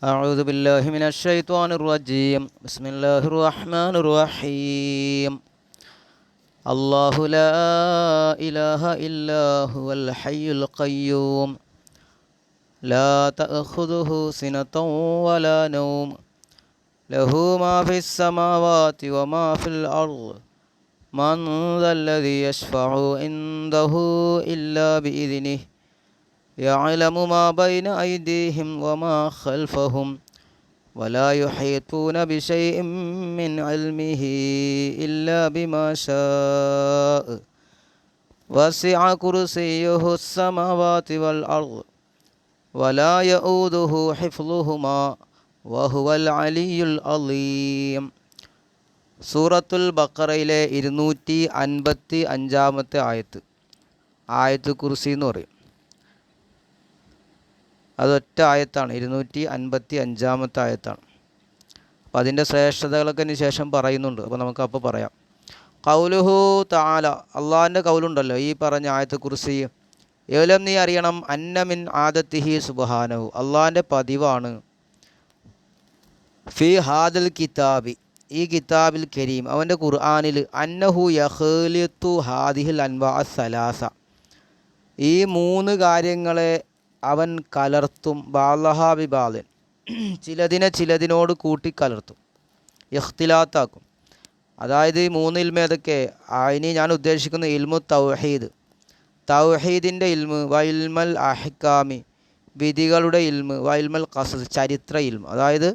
أعوذ بالله من الشيطان الرجيم بسم الله الرحمن الرحيم الله لا إله إلا هو الحي القيوم لا تأخذه سنة ولا نوم له ما في السماوات وما في الأرض من ذا الذي يشفع عنده إلا بإذنه يعلم ما بين أيديهم وما خلفهم ولا يحيطون بشيء من علمه إلا بما شاء وسع كرسيه السماوات والأرض ولا يؤوده حفظهما وهو العلي العظيم. സൂറത്തുൽ ബഖറയിലെ 255 ആയത്ത് കുർസി എന്ന് പറയും. അതൊറ്റ ആയത്താണ്, 255 ആയത്താണ്. അപ്പോൾ അതിൻ്റെ ശ്രേഷ്ഠതകളൊക്കെ ഇതിന് ശേഷം പറയുന്നുണ്ട്. അപ്പോൾ നമുക്കപ്പോൾ പറയാം. ഖൗലുഹു തആല, അള്ളാഹിൻ്റെ കൗലുണ്ടല്ലോ ഈ പറഞ്ഞ ആയത്ത് കുർസി. ഏലം നീ അറിയണം, അന്ന മിൻ ആദത്തിഹി സുബ്ഹാനഹു, അള്ളാഹിൻ്റെ പതിവാണ്, ഫി ഹാദൽ കിതാബി, ഈ കിതാബിൽ കരീം, അവൻ്റെ ഖുർആനിൽ, അന്നഹു യഖ്ലിത്തു ഹാദിഹിൽ അൻവാ സലാസ, ഈ മൂന്ന് കാര്യങ്ങളെ അവൻ കലർത്തും, ബാലഹാ ബി ബാലൻ, ചിലതിനെ ചിലതിനോട് കൂട്ടിക്കലർത്തും, ഇഖ്തിലാത്താക്കും. അതായത് ഈ മൂന്ന് ഇൽമ ഏതൊക്കെ? ഇനി ഞാൻ ഉദ്ദേശിക്കുന്ന ഇൽമു തൗഹീദ്, തൗഹീദിൻ്റെ ഇൽമ്, വൈൽമൽ അഹ്കാമി, വിധികളുടെ ഇൽമ്, വൈൽമൽ ഖസസ്, ചരിത്ര ഇൽമ്. അതായത്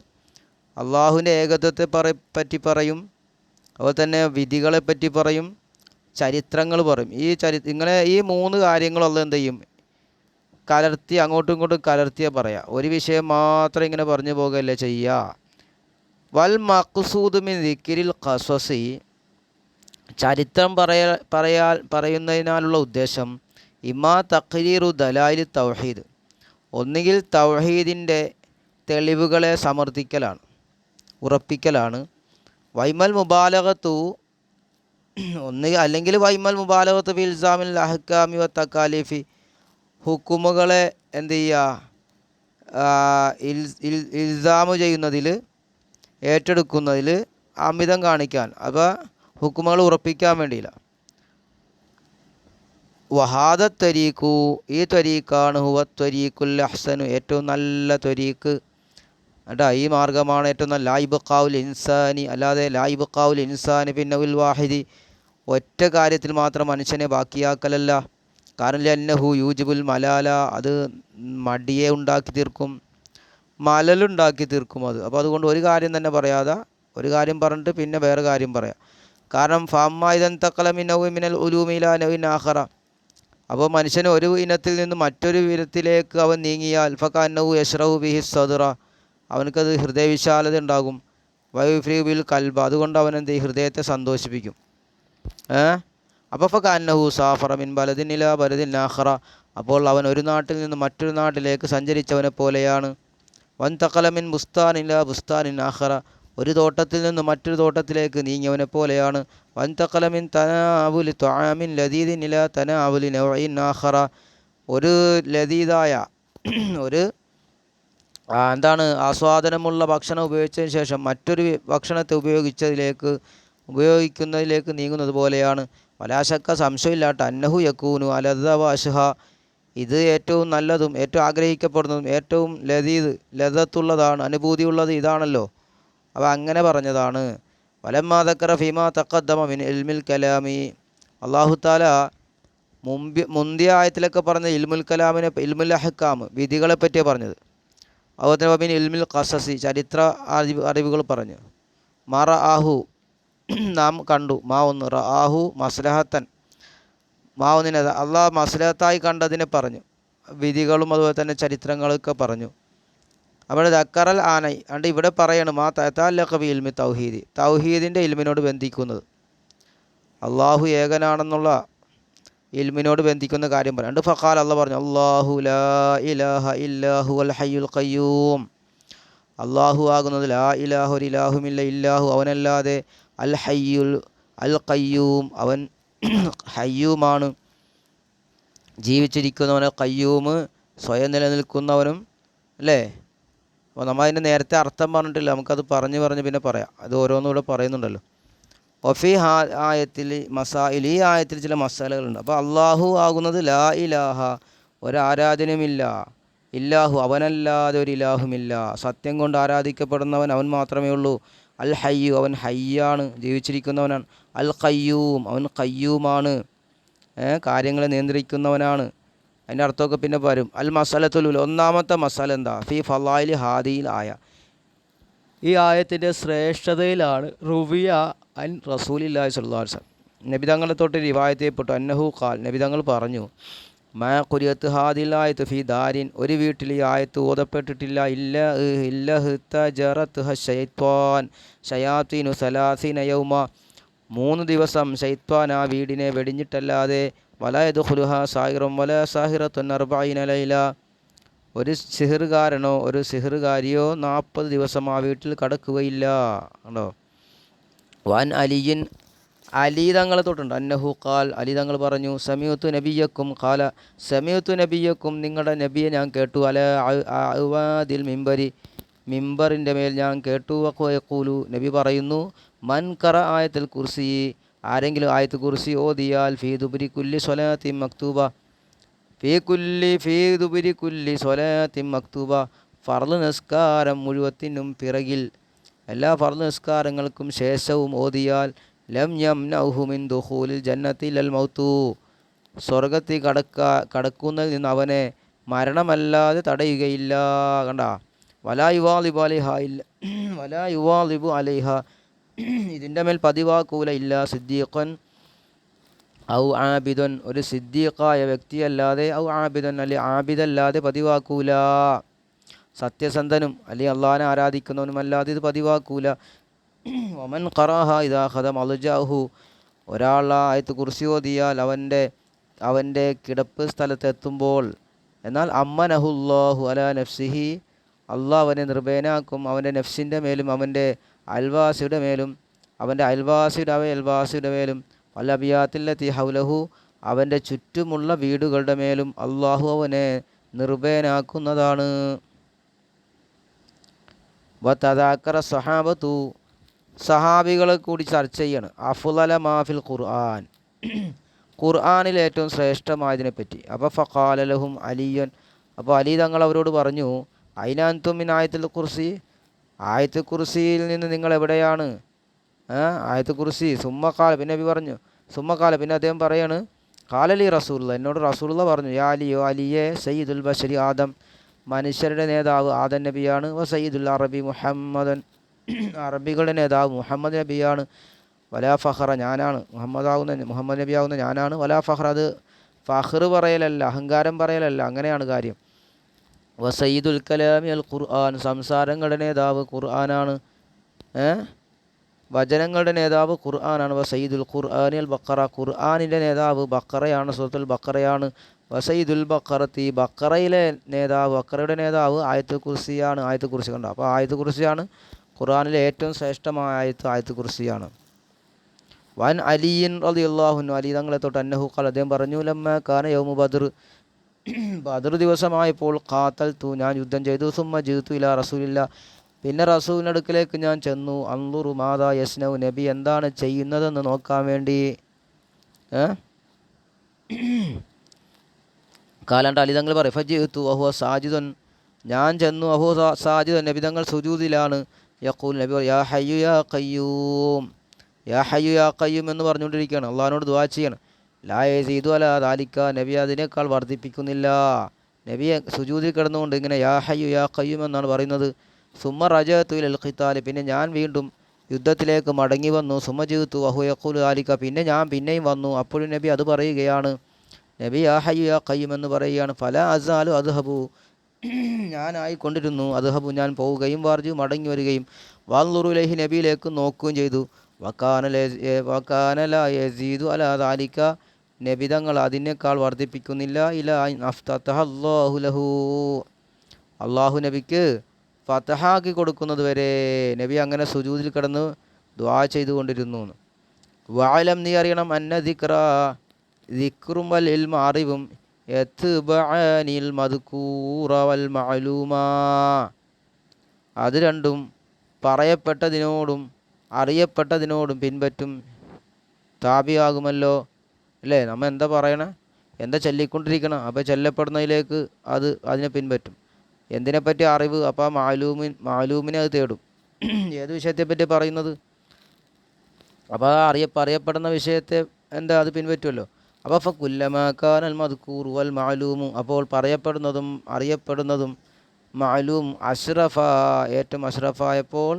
അള്ളാഹുവിൻ്റെ ഏകത്വത്തെ പറ്റി പറയും, അതുപോലെ തന്നെ വിധികളെ പറ്റി പറയും, ചരിത്രങ്ങൾ പറയും. ഇങ്ങനെ ഈ മൂന്ന് കാര്യങ്ങളുള്ള എന്ത് ചെയ്യും? കലർത്തി അങ്ങോട്ടും ഇങ്ങോട്ടും കലർത്തിയാൽ പറയാം. ഒരു വിഷയം മാത്രം ഇങ്ങനെ പറഞ്ഞു പോകുകയല്ലേ ചെയ്യുക. വൽ മഖ്സൂദ് മിൻ ദിക്രിൽ ഖസസി, ചരിത്രം പറയുന്നതിനാലുള്ള ഉദ്ദേശം, ഇമാ തഖ്രീറു ദലായിൽ തൗഹീദ്, ഒന്നുകിൽ തൗഹീദിൻ്റെ തെളിവുകളെ സമർത്ഥിക്കലാണ്, ഉറപ്പിക്കലാണ്. വൈമൽ മുബാലഗത്തു, അല്ലെങ്കിൽ വൈമൽ മുബാലഗത്തു ഫി ഇൽസാമിൽ അഹ്കാമി വ തക്കാലിഫി, ഹുക്കുമുകളെ എന്ത് ചെയ്യുക, ഇൽസാമു ചെയ്യുന്നതിൽ, ഏറ്റെടുക്കുന്നതിൽ അമിതം കാണിക്കാൻ, അപ്പോൾ ഹുക്കുമുകൾ ഉറപ്പിക്കാൻ വേണ്ടിയില്ല. വഹാദ ത്വരീഖു, ഈ ത്വരീഖാണ്, ഹുവ ത്വരീഖുൽ അഹ്സനു, ഏറ്റവും നല്ല ത്വരീഖ്. കേട്ടോ, ഈ മാർഗ്ഗമാണ് ഏറ്റവും നല്ല. ലായിബക്കാവുൽ ഇൻസാനി, അല്ലാതെ ലായിബക്കാവുൽ ഇൻസാനി പിന്നെ ഉൽ വാഹിദി, ഒറ്റ കാര്യത്തിൽ മാത്രം മനുഷ്യനെ ബാക്കിയാക്കലല്ല. കാരണം അന്നഹു യൂജിബുൽ മലാല, അത് മടിയെ ഉണ്ടാക്കി തീർക്കും, മലലുണ്ടാക്കി തീർക്കും അത്. അപ്പോൾ അതുകൊണ്ട് ഒരു കാര്യം തന്നെ പറയാതെ ഒരു കാര്യം പറഞ്ഞിട്ട് പിന്നെ വേറെ കാര്യം പറയാം. കാരണം ഫമ്മായിദൻ തഖല മിനഹു മിനൽ ഉലൂമി ഇലാ നൗഇൻ ആഖറ, അപ്പോൾ മനുഷ്യന് ഒരു ഇനത്തിൽ നിന്ന് മറ്റൊരു ഇനത്തിലേക്ക് അവൻ നീങ്ങിയാൽ, ഫകഅന്നഹു യശ്റഹു ബിഹി സദ്റ, അവനക്കത് ഹൃദയവിശാലത ഉണ്ടാകും. വയുഫ്രി ബിൽ കൽബ, അതുകൊണ്ട് അവൻ എന്ത് ചെയ്യും? ഹൃദയത്തെ സന്തോഷിപ്പിക്കും. അപ്പോൾ ഫകഅന്നഹു സാഫറ മിൻ ബലദിൻ ഇലാ ബലദിൻ ആഖറ, അപ്പോൾ അവൻ ഒരു നാട്ടിൽ നിന്ന് മറ്റൊരു നാട്ടിലേക്ക് സഞ്ചരിച്ചവനെ പോലെയാണ്. വൻതഖല മിൻ ബുസ്താൻ ഇലാ ബുസ്താനിൻ ആഖറ, ഒരു തോട്ടത്തിൽ നിന്ന് മറ്റൊരു തോട്ടത്തിലേക്ക് നീങ്ങിയവനെ പോലെയാണ്. വൻതഖല മിൻ തനാവുലി ത്വആമിൻ ലദീദിൻ ഇലാ തനാവുലി നൗഇൻ ആഖറ, ഒരു ലദീദായ ഒരു ആസ്വാദനമുള്ള ഭക്ഷണം ഉപയോഗിച്ചതിന് ശേഷം മറ്റൊരു ഭക്ഷണത്തെ ഉപയോഗിക്കുന്നതിലേക്ക് നീങ്ങുന്നത് പോലെയാണ്. വലാശക്ക, സംശയമില്ലാട്ട, അന്നഹു യക്കൂനു അലദ്ദ വഅശ്ഹ, ഇത് ഏറ്റവും നല്ലതും ഏറ്റവും ആഗ്രഹിക്കപ്പെടുന്നതും ഏറ്റവും ലദത്തുള്ളതാണ്, അനുഭൂതിയുള്ളത് ഇതാണല്ലോ. അപ്പോൾ അങ്ങനെ പറഞ്ഞതാണ്. വലമ്മാ ദക്കറ ഫീമാ തഖദ്ദമ മിൻ ഇൽമിൽ കലാമി, അല്ലാഹു തആല മുന്തിയ ആയത്തിലൊക്കെ പറഞ്ഞ ഇൽമുൽ കലാമിനെ, ഇൽമുൽ അഹ്കാം, വിധികളെ പറ്റിയാണ് പറഞ്ഞത്. അതുപോലെ തന്നെ മിൻ ഇൽമിൽ ഖസസി, ചരിത്ര അറിവുകൾ പറഞ്ഞു. മറ ആഹു, നാം കണ്ടു, മാ ഒന്ന്, റആഹു മസ്ലഹത്തൻ, മാ ഒന്നിനെ അള്ളാഹ് മസ്ലഹത്തായി കണ്ടതിനെ പറഞ്ഞു, വിധികളും അതുപോലെ തന്നെ ചരിത്രങ്ങളൊക്കെ പറഞ്ഞു. അവിടെ ദക്കറൽ ആനൈ, അണ്ട് ഇവിടെ പറയണം, മാ തഅല്ലഖ ബി ഇൽമി തൗഹീദി, തൗഹീദിൻ്റെ ഇൽമിനോട് ബന്ധിക്കുന്നത്, അള്ളാഹു ഏകനാണെന്നുള്ള ഇൽമിനോട് ബന്ധിക്കുന്ന കാര്യം പറയാം. ഫഖാൽ, അള്ളാഹ് പറഞ്ഞു, അല്ലാഹു ലാ ഇലാഹ ഇല്ലാ ഹുവൽ ഹയ്യുൽ ഖയ്യൂം, അള്ളാഹു ആകുന്നത് ലാ ഇലാഹ, ഒരു ഇലാഹുമില്ല, ഇല്ലാഹു അവനല്ലാതെ, അൽ ഹയ്യുൽ അൽ ഖയ്യൂം, അവൻ ഹയ്യൂമാണ്, ജീവിച്ചിരിക്കുന്നവന്, ഖയ്യൂം സ്വയം നിലനിൽക്കുന്നവനും, അല്ലേ? അപ്പോൾ നമ്മൾ അതിൻ്റെ നേരത്തെ അർത്ഥം പറഞ്ഞിട്ടില്ല, നമുക്കത് പറഞ്ഞ് പിന്നെ പറയാം. അത് ഓരോന്നുകൂടെ പറയുന്നുണ്ടല്ലോ. ഒഫി ആയത്തിൽ മസായിൽ, ഈ ആയത്തിൽ ചില മസാലകളുണ്ട്. അപ്പോൾ അള്ളാഹു ആകുന്നത് ലാ ഇലാഹ, ഒരാരാധനയുമില്ല, ഇല്ലാഹു അവനല്ലാതെ ഒരു ഇലാഹുമില്ല, സത്യം കൊണ്ട് ആരാധിക്കപ്പെടുന്നവൻ അവൻ മാത്രമേ ഉള്ളൂ. അൽ ഹയ്യു അവൻ ഹയ്യാണ്, ജീവിച്ചിരിക്കുന്നവനാണ്. അൽ ഖയ്യൂം അവൻ ഖയ്യൂമാണ്, കാര്യങ്ങളെ നിയന്ത്രിക്കുന്നവനാണ്. അതിൻ്റെ അർത്ഥമൊക്കെ പിന്നെ വരും. അൽ മസലത്തുൽ ഒന്നാമത്തെ മസാല എന്താ? ഫി ഫലായിൽ ഹാദിയിൽ ആയ, ഈ ആയത്തിൻ്റെ ശ്രേഷ്ഠതയിലാണ് റുവിയ അൻ റസൂലില്ലാഹി സ്വല്ലല്ലാഹു അലൈഹി വസല്ലം, നബി തങ്ങളെ തൊട്ട് റിവായത്ത് ചെയ്യപ്പെട്ടു. അന്നഹു ഖാൽ, നബി തങ്ങൾ പറഞ്ഞു, മാ ഖുരിയത്ത് ഹാദിൽ ആയത്ത് ഫി ദാരിൻ, ഒരു വീട്ടിൽ ഈ ആയത്ത് ഓതപ്പെട്ടിട്ടില്ല, ഇല്ലഹ്തജറത്ഹ ശൈത്വാൻ ശയാത്തീനു സലാസീന യൗമ, 3 ദിവസം ശൈത്വാൻ ആ വീടിനെ വെടിഞ്ഞിട്ടല്ലാതെ, വല യദ്ഖുലുഹ സാഹിറും വല സാഹിറത്തുൻ 40 ലൈല, ഒരു സിഹറുകാരനോ ഒരു സിഹറുകാരിയോ 40 ദിവസം ആ വീട്ടിൽ കടക്കുകയില്ല. കണ്ടോ? വാൻ അലിയിൻ, അലി തങ്ങൾ തൊട്ടുണ്ട്, അന്നഹു ഖാൽ, അലി തങ്ങൾ പറഞ്ഞു, സമീഅത്തു നബിയക്കും ഖാല, സമീഅത്തു നബിയക്കും നിങ്ങളുടെ നബിയെ ഞാൻ കേട്ടു, അല അഅ്വാദിൽ മിമ്പരി, മിമ്പറിൻ്റെ മേൽ ഞാൻ കേട്ടു. യഖൂലു നബി പറയുന്നു, മൻ ഖറ ആയത്തുൽ കുർസി, ആരെങ്കിലും ആയത്ത് കുർസി ഓതിയാൽ, ഫീ ദുബരി കുല്ലി സ്വലാത്തിൻ മക്തൂബ, ഫീ ദുബരി കുല്ലി സ്വലാത്തിൻ മക്തൂബ, ഫർള് നിസ്കാരം മുഴുവത്തിനും പിറകിൽ, എല്ലാ ഫർള് നിസ്കാരങ്ങൾക്കും ശേഷവും ഓതിയാൽ, ലം യംനഉഹു മിൻ ദുഖൂലിൽ ജന്നത്തി ലൽ മൗതു, സ്വർഗത്തിൽ കടക്കുന്നതിൽ നിന്ന് അവനെ മരണമല്ലാതെ തടയുകയില്ല. കണ്ട? വലാ യുവാലിബു അലൈഹ ഇല്ല, വലാ യുവാലിബു അലൈഹ, ഇതിൻ്റെ മേൽ പതിവാക്കൂല, ഇല്ല സിദ്ദീഖൻ ഔ ആബിദൻ, ഒരു സിദ്ദീഖായ വ്യക്തിയല്ലാതെ, ഔ ആബിദൻ അല്ലെ ആബിദല്ലാതെ പതിവാക്കൂല, സത്യസന്ധനും അല്ലെങ്കിൽ അള്ളാഹിനെ ആരാധിക്കുന്നവനുമല്ലാതെ ഇത് പതിവാക്കൂല. ഒമൻ ഖറാഹ ഇദാ ഖദം അൽജാഹു, ഒരാൾ ആയത്ത് കുർസി ഓതിയാൽ അവൻ്റെ കിടപ്പ് സ്ഥലത്തെത്തുമ്പോൾ, എന്നാൽ അമ്മനഹുല്ലാഹു അലാ നഫ്സിഹി, അള്ളാഹ് അവനെ നിർഭയനാക്കും, അവൻ്റെ നഫ്സിൻ്റെ മേലും അവൻ്റെ അയൽവാസിയുടെ മേലും, അവൻ്റെ അയൽവാസിയുടെ മേലും, വല്ലബിയാത്തില്ലത്തി ഹൗലഹു, അവൻ്റെ ചുറ്റുമുള്ള വീടുകളുടെ മേലും അള്ളാഹു അവനെ നിർഭയനാക്കുന്നതാണ്. വതദാക്കറ സഹാബത്തു, സഹാബികളെ കൂടി ചർച്ച ചെയ്യാണ്, അഫ്ളല മാഫിൽ ഖുർആൻ, ഖുർആനിൽ ഏറ്റവും ശ്രേഷ്ഠമായതിനെപ്പറ്റി. അപ്പോൾ ഫഖാല ലഹും അലിയൻ, അപ്പോൾ അലി തങ്ങൾ അവരോട് പറഞ്ഞു, ഐനാൻതും മിൻ ആയത്തുൽ കുർസി, ആയത്ത് കുർസിയിൽ നിന്ന് നിങ്ങൾ എവിടെയാണ്? ആയത്ത് കുർസി. സുമ്മക്കാല, പിന്നെ നബി പറഞ്ഞു, സുമ്മക്കാല, പിന്നെ അദ്ദേഹം പറയാണ്, കാലലി റസൂലുള്ള, എന്നോട് റസൂലുള്ള പറഞ്ഞു, യാ അലിയോ അലിയെ, സയ്യിദുൽ ബഷരി ആദം, മനുഷ്യരുടെ നേതാവ് ആദം നബിയാണ്, വ സയ്യിദുൽ അറബി മുഹമ്മദൻ, അറബികളുടെ നേതാവ് മുഹമ്മദ് നബിയാണ്, വലാ ഫഖറ, ഞാനാണ് മുഹമ്മദ് നബിയാവുന്ന ഞാനാണ്, വലാ ഫഖർ, അത് ഫഖർ പറയലല്ല, അഹങ്കാരം പറയലല്ല, അങ്ങനെയാണ് കാര്യം. വ സയ്യിദുൽ കലാമി അൽ ഖുർആൻ, സംസാരങ്ങളുടെ നേതാവ് ഖുർആനാണ്, വചനങ്ങളുടെ നേതാവ് ഖുർആനാണ്. വ സയ്യിദുൽ ഖുർആനി അൽ ബഖറ, ഖുർആനിൻ്റെ നേതാവ് ബഖറയാണ്, സൂറത്തുൽ ബഖറയാണ്. വ സയ്യിദുൽ ബഖറത്തി, ബഖറയിലെ നേതാവ്, ബഖറയുടെ നേതാവ് ആയത്തുൽ കുർസിയാണ്. ആയത്തുൽ കുർസി കണ്ടോ? അപ്പോൾ ആയത്തുൽ കുർസിയാണ് ഖുർആനിലെ ഏറ്റവും ശ്രേഷ്ഠമായ ആയത്തുൽ കുർസിയാണ്. വൻ അലിയിൻ റളിയല്ലാഹു അൻഹു, അലി തങ്ങളെ തൊട്ട്, അന്നഹു ഖാല, അദ്ദേഹം പറഞ്ഞു, ലമ്മ കാന യൗമു ബദ്ർ, ബദർ ദിവസമായപ്പോൾ, ഖാതൽതു, ഞാൻ യുദ്ധം ചെയ്തു, സുമ്മ ജിഅ്തു ഇലാ റസൂലില്ല, പിന്നെ റസൂലിൻ്റെ അടുക്കലേക്ക് ഞാൻ ചെന്നു, അൻളുറു മാദാ യസ്നഉ, നബി എന്താണ് ചെയ്യുന്നതെന്ന് നോക്കാൻ വേണ്ടി. കാലണ്ട് അലി തങ്ങൾ പറയും, ഫജിഅ്തു വഹുവ സാജിദുൻ, ഞാൻ ചെന്നു, വഹുവ സാജിദുൻ, നബി തങ്ങൾ സുജൂദിലാണ്. യഖൂൽ, നബി പറയും, യാ ഹയ്യു യാ ഖയ്യൂം, യാ ഹയ്യു യാ ഖയ്യൂം എന്ന് പറഞ്ഞുകൊണ്ടിരിക്കുകയാണ്, അള്ളാഹിനോട് ദുആ ചെയ്യണം. ലാ യസീദു അലാ ദാലിക, നബി അതിനേക്കാൾ വർദ്ധിപ്പിക്കുന്നില്ല. നബിയെ സുജൂദിൽ കിടന്നുകൊണ്ട് ഇങ്ങനെ യാ ഹയ്യു യാ ഖയ്യൂം എന്നാണ് പറയുന്നത്. സുമ്മ റജഅതു ഇലൽ ഖിതാൽ, പിന്നെ ഞാൻ വീണ്ടും യുദ്ധത്തിലേക്ക് മടങ്ങി വന്നു. സുമ്മ ജിഅ്തു വഹു യഖൂലു ദാലിക, പിന്നെ ഞാൻ പിന്നെയും വന്നു, അപ്പോഴും നബി അത് പറയുകയാണ്. നബി യാ ഹയ്യു യാ ഖയ്യൂം എന്ന് പറയുകയാണ്. ഫലാ അസാലു അദ്ഹബു, ഞാനായിക്കൊണ്ടിരുന്നു, അദ്ഹബു, ഞാൻ പോവുകയും, വാർജു, മടങ്ങി വരികയും, വൻളുറു ഇലൈഹി, നബിയിലേക്ക് നോക്കുകയും ചെയ്തു. വകാന ലാ യസീദു അലാ ദാലിക, നബി തങ്ങൾ അതിനേക്കാൾ വർദ്ധിപ്പിക്കുന്നില്ല. ഇലാ അഫ്തഹ അല്ലാഹു ലഹു, അള്ളാഹു നബിക്ക് ഫതഹാക്കി കൊടുക്കുന്നത് വരെ നബി അങ്ങനെ സുജൂദിൽ കിടന്ന് ദുആ ചെയ്തുകൊണ്ടിരുന്നു. വഅലം, നീ അറിയണം, അന്ന ദിക്റ, ദിക്റും വൽ ഇൽമ, അറിവും, യത്ബഅനിൽ മദ്കൂറ വൽ മഅലൂമാ, അത് രണ്ടും പറയപ്പെട്ടതിനോടും അറിയപ്പെട്ടതിനോടും പിൻപറ്റും താപിയാകുമല്ലോ. അല്ലേ? നമ്മൾ എന്താ പറയണേ, എന്താ ചൊല്ലിക്കൊണ്ടിരിക്കണം, അപ്പോൾ ചൊല്ലപ്പെടുന്നതിലേക്ക് അതിനെ പിൻപറ്റും. എന്തിനെപ്പറ്റി അറിവ്, അപ്പോൾ മാലൂമിനെ അത് തേടും. ഏത് വിഷയത്തെപ്പറ്റി പറയുന്നത്, അപ്പോൾ അറിയപ്പെടുന്ന വിഷയത്തെ എന്താ അത് പിൻപറ്റുമല്ലോ. അപ്പോൾ കുല്ലമാക്കാനൽ മദ്കൂർ വൽ മാലൂമു, അപ്പോൾ പറയപ്പെടുന്നതും അറിയപ്പെടുന്നതും മാലൂം അഷ്റഫ, ഏറ്റവും അഷ്റഫായപ്പോൾ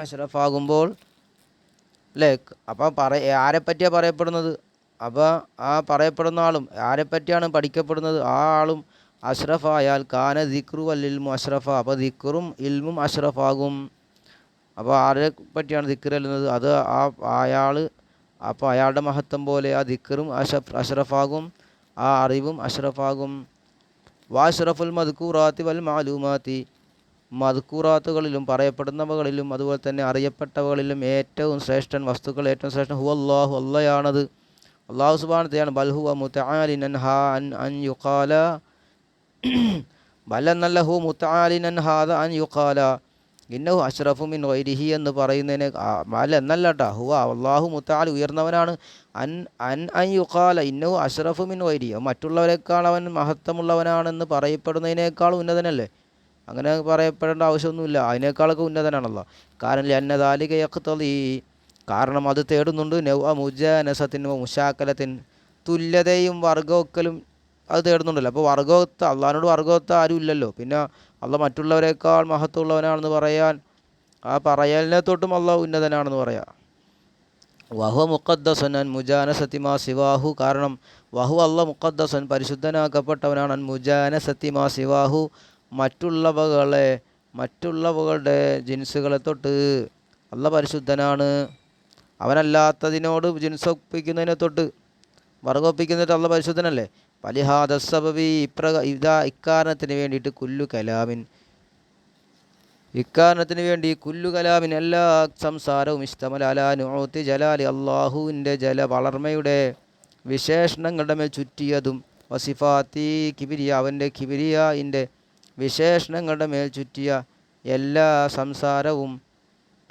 അഷ്റഫാകുമ്പോൾ അല്ലേ. അപ്പോൾ ആരെപ്പറ്റിയാണ് പറയപ്പെടുന്നത്, അപ്പോൾ ആ പറയപ്പെടുന്ന ആളും ആരെപ്പറ്റിയാണ് പഠിക്കപ്പെടുന്നത് ആ ആളും അഷ്റഫായാൽ കാന ദിക്റു വൽ ഇൽമു അഷ്റഫ, അപ്പോൾ ദിക്റും ഇൽമും അഷ്റഫാകും. അപ്പോൾ ആരെ പറ്റിയാണ് ദിക്ർ എല്ലുന്നത്, അത് അയാൾ, അപ്പോൾ അയാളുടെ മഹത്വം പോലെ ആ ദിക്റും അഷ്റഫാകും, ആ അറിവും അഷ്റഫാകും. വാഷ്റഫുൽ മദ്കൂറാത്തി വൽ മാലൂമാത്തി, മദ്കൂറാത്തുകളിലും പറയപ്പെടുന്നവകളിലും അതുപോലെ തന്നെ അറിയപ്പെട്ടവകളിലും ഏറ്റവും ശ്രേഷ്ഠൻ, വസ്തുക്കൾ ഏറ്റവും ശ്രേഷ്ഠൻ ഹുവല്ലാഹു, അള്ളയാണത്. അള്ളാഹു സുബ്ഹാനഹു ബൽ ഹുവ മുതആലിൻ അൻഹാ അൻ യുഖാല, ബൽ എന്നല്ല ഹു മുതആലിൻ അൻഹാദ അൻ യുഖാല ഇന്നഹു അഷ്റഫു മിൻ ഗൈരിഹി എന്ന് പറയുന്നതിനെ ബൽ എന്നല്ല കേട്ടോ, ഹുവ അള്ളാഹു മുതആല ഉയർന്നവനാണ്, അൻ യുഖാല ഇന്നഹു അഷ്റഫു മിൻ ഗൈരിഹി, മറ്റുള്ളവരെക്കാൾ അവൻ മഹത്വമുള്ളവനാണെന്ന് പറയപ്പെടുന്നതിനേക്കാൾ ഉന്നതനല്ലേ. അങ്ങനെ പറയപ്പെടേണ്ട ആവശ്യമൊന്നുമില്ല, അതിനേക്കാളൊക്കെ ഉന്നതനാണല്ലോ. കാരണം ലഅന്ന ദാലിക യഖ്തളി, കാരണം അത് തേടുന്നുണ്ട് നൗഅ മുജാനസത്തിൻ മുശാക്കലത്തിൻ, തുല്യതയും വർഗവെക്കലും അത് തേടുന്നുണ്ടല്ലോ. അപ്പോൾ വർഗവത്ത, അള്ളാഹിനോട് വർഗവത്ത ആരും ഇല്ലല്ലോ, പിന്നെ അള്ളാഹ് മറ്റുള്ളവരെക്കാൾ മഹത്വമുള്ളവനാണെന്ന് പറയാൻ, ആ പറയലിനെ തൊട്ടും അള്ളാഹ് ഉന്നതനാണെന്ന് പറയാം. വഹുവ മുഖദ്ദസൻ അൻ മുജാനസത്തി മാ സിവാഹു, കാരണം വഹു അള്ളാഹ് മുഖദ്ദസൻ പരിശുദ്ധനാക്കപ്പെട്ടവനാണ്, അൻ മുജാനസത്തി മാ സിവാഹു മറ്റുള്ളവകളുടെ ജിൻസുകളെ തൊട്ട് അള്ളാഹ് പരിശുദ്ധനാണ്. അവനല്ലാത്തതിനോട് ജിൻസൊപ്പിക്കുന്നതിനെ തൊട്ട് വർഗൊപ്പിക്കുന്നതിന് അള്ളാഹ് പരിശുദ്ധനല്ലേ. ഫലിഹാദ സബബി, ഇക്കാരണത്തിന് വേണ്ടിയിട്ട് ഇക്കാരണത്തിന് വേണ്ടി കുല്ലു കലാമിൻ, എല്ലാ സംസാരവും ഇസ്തമല അലാ നുഊത്തി ജലാലി, അള്ളാഹുവിൻ്റെ വളർമയുടെ വിശേഷണങ്ങളുടെ മേൽ ചുറ്റിയതും, വസിഫാത്തി കിബിരിയ, അവൻ്റെ കിബിരിയായിൻ്റെ വിശേഷണങ്ങളുടെ മേൽ ചുറ്റിയ എല്ലാ സംസാരവും,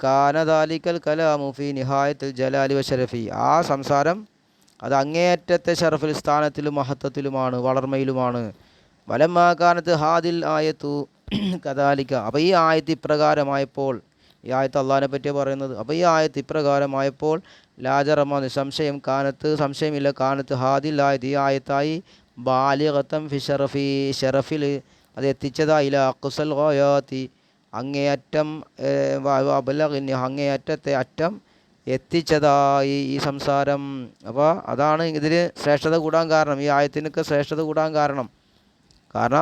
കാനദാലിക്കൽ കലാമു ഫി നിഹായത്തുൽ ജലാലി വശരഫി, ആ സംസാരം അത് അങ്ങേയറ്റത്തെ ഷറഫിൽ, സ്ഥാനത്തിലും മഹത്വത്തിലുമാണ്, വളർമയിലുമാണ്. വലമ്മാകാനത്ത് ഹാദിൽ ആയത്തു കദാലിക്ക, അപ്പോൾ ഈ ആയത്ത് ഇപ്രകാരമായപ്പോൾ, ഈ ആയത്ത് അള്ളാഹിനെ പറ്റിയാണ് പറയുന്നത്. അപ്പോൾ ഈ ആയത്ത് ഇപ്രകാരമായപ്പോൾ ലാജറമ, നിസ്സംശയം, സംശയമില്ല, കാനത്ത് ഹാദിൽ ആയത്ത്, ഈ ആയത്തായി ബാലിഗത്തം ഫി ഷറഫി, ഷറഫിൽ അത് എത്തിച്ചതായില്ല, അഖ്സൽ ഗായാത്തി, അങ്ങേയറ്റം, അങ്ങേയറ്റത്തെ അറ്റം എത്തിച്ചതായി ഈ സംസാരം. അപ്പോൾ അതാണ് ഇതിന് ശ്രേഷ്ഠത കൂടാൻ കാരണം, ഈ ആയത്തിനൊക്കെ ശ്രേഷ്ഠത കൂടാൻ കാരണം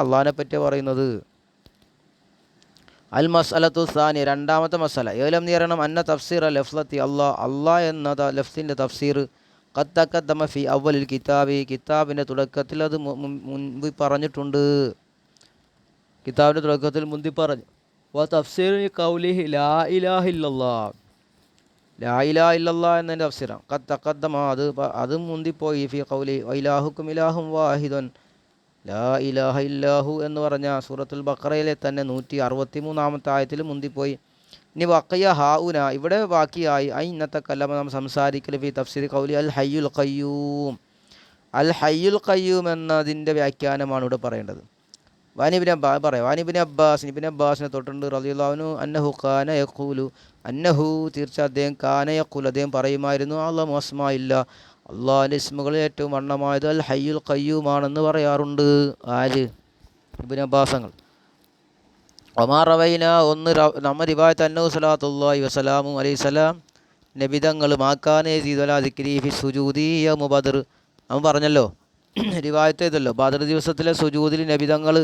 അള്ളാഹിനെ പറ്റിയാണ് പറയുന്നത്. അൽ മസ്അലത്തു സാനി, രണ്ടാമത്തെ മസല, ഏലം നീ അറിയണം, അന്ന തഫ്സീർ ലഫ്ലത്തി അള്ളാഹ് എന്ന ലഫ്സിൻ്റെ തഫ്സീർ ഖദ് തഖദ്ദമ ഫി അവലിൽ കിതാബി, കിതാബിൻ്റെ തുടക്കത്തിൽ അത് മുൻപ് പറഞ്ഞിട്ടുണ്ട്, കിതാബിൻ്റെ തുടക്കത്തിൽ മുൻപ് പറഞ്ഞു. വ തഫ്സീർ ഖൗലിഹി ലാ ഇലാഹ ഇല്ലല്ലാഹ്, ലാ ഇലാഹ ഇല്ലല്ലാഹ് എന്നതിൻ്റെ തഫ്സീറാണ്. ഖദ് തഖദ്ദമ, അത് മുന്തിപ്പോയി, ഫി ഖൗലി വഇലാഹുക്കും ഇലാഹും വാഹിദുൻ ലാ ഇലാഹ ഇല്ലാഹു എന്ന് പറഞ്ഞ സൂറത്തുൽ ബഖറയിലെ തന്നെ 163-ാമത്തെ ആയത്തിൽ മുന്തിപ്പോയി. ഇനി വഖിയ ഹാഉന, ഇവിടെ ബാക്കിയായി ഇന്നത്തെ കല്ലമ നാം സംസാരിക്കൽ ഫി തഫ്സീർ ഖൗലി അൽ ഹയ്യുൽ ഖയ്യൂം, അൽ ഹയ്യുൽ ഖയ്യൂം എന്നതിൻ്റെ വ്യാഖ്യാനമാണ് ഇവിടെ പറയേണ്ടത്. വാനിബിൻ അബ്ബാസിനെ തൊട്ടുണ്ട് റളിയല്ലാഹു അൻഹു അന്നഹു കാന യഖൂലു, അന്നഹു തീർച്ച അദ്ദേഹം, കാന യഖൂൽ അദ്ദേഹം പറയുമായിരുന്നു, അല്ലാഹു അസ്മാഇല്ല, അള്ളാഹിൻ്റെ ഇസ്മുകളിൽ ഏറ്റവും വണ്ണമായത് അൽ ഹയ്യുൽ ഖയ്യൂമാണെന്ന് പറയാറുണ്ട്. ആര്? ഇബ്നു അബ്ബാസങ്ങൾ. ഒമാർ റവൈന, നമ്മ റിവായത്ത് അന്നഹു സ്വലാത്തുല്ലാഹി വസലാമു അലൈഹിസ്സലാം, നബിതങ്ങൾ മാക്കാനെ സീദുലാ ദിക്രി ഫി സുജൂദി യൗമ ബദർ, അവൻ പറഞ്ഞല്ലോ, റിവായത്ത് ചെയ്തല്ലോ, ബദർ ദിവസത്തിലെ സുജൂദിൽ നബിതങ്ങൾ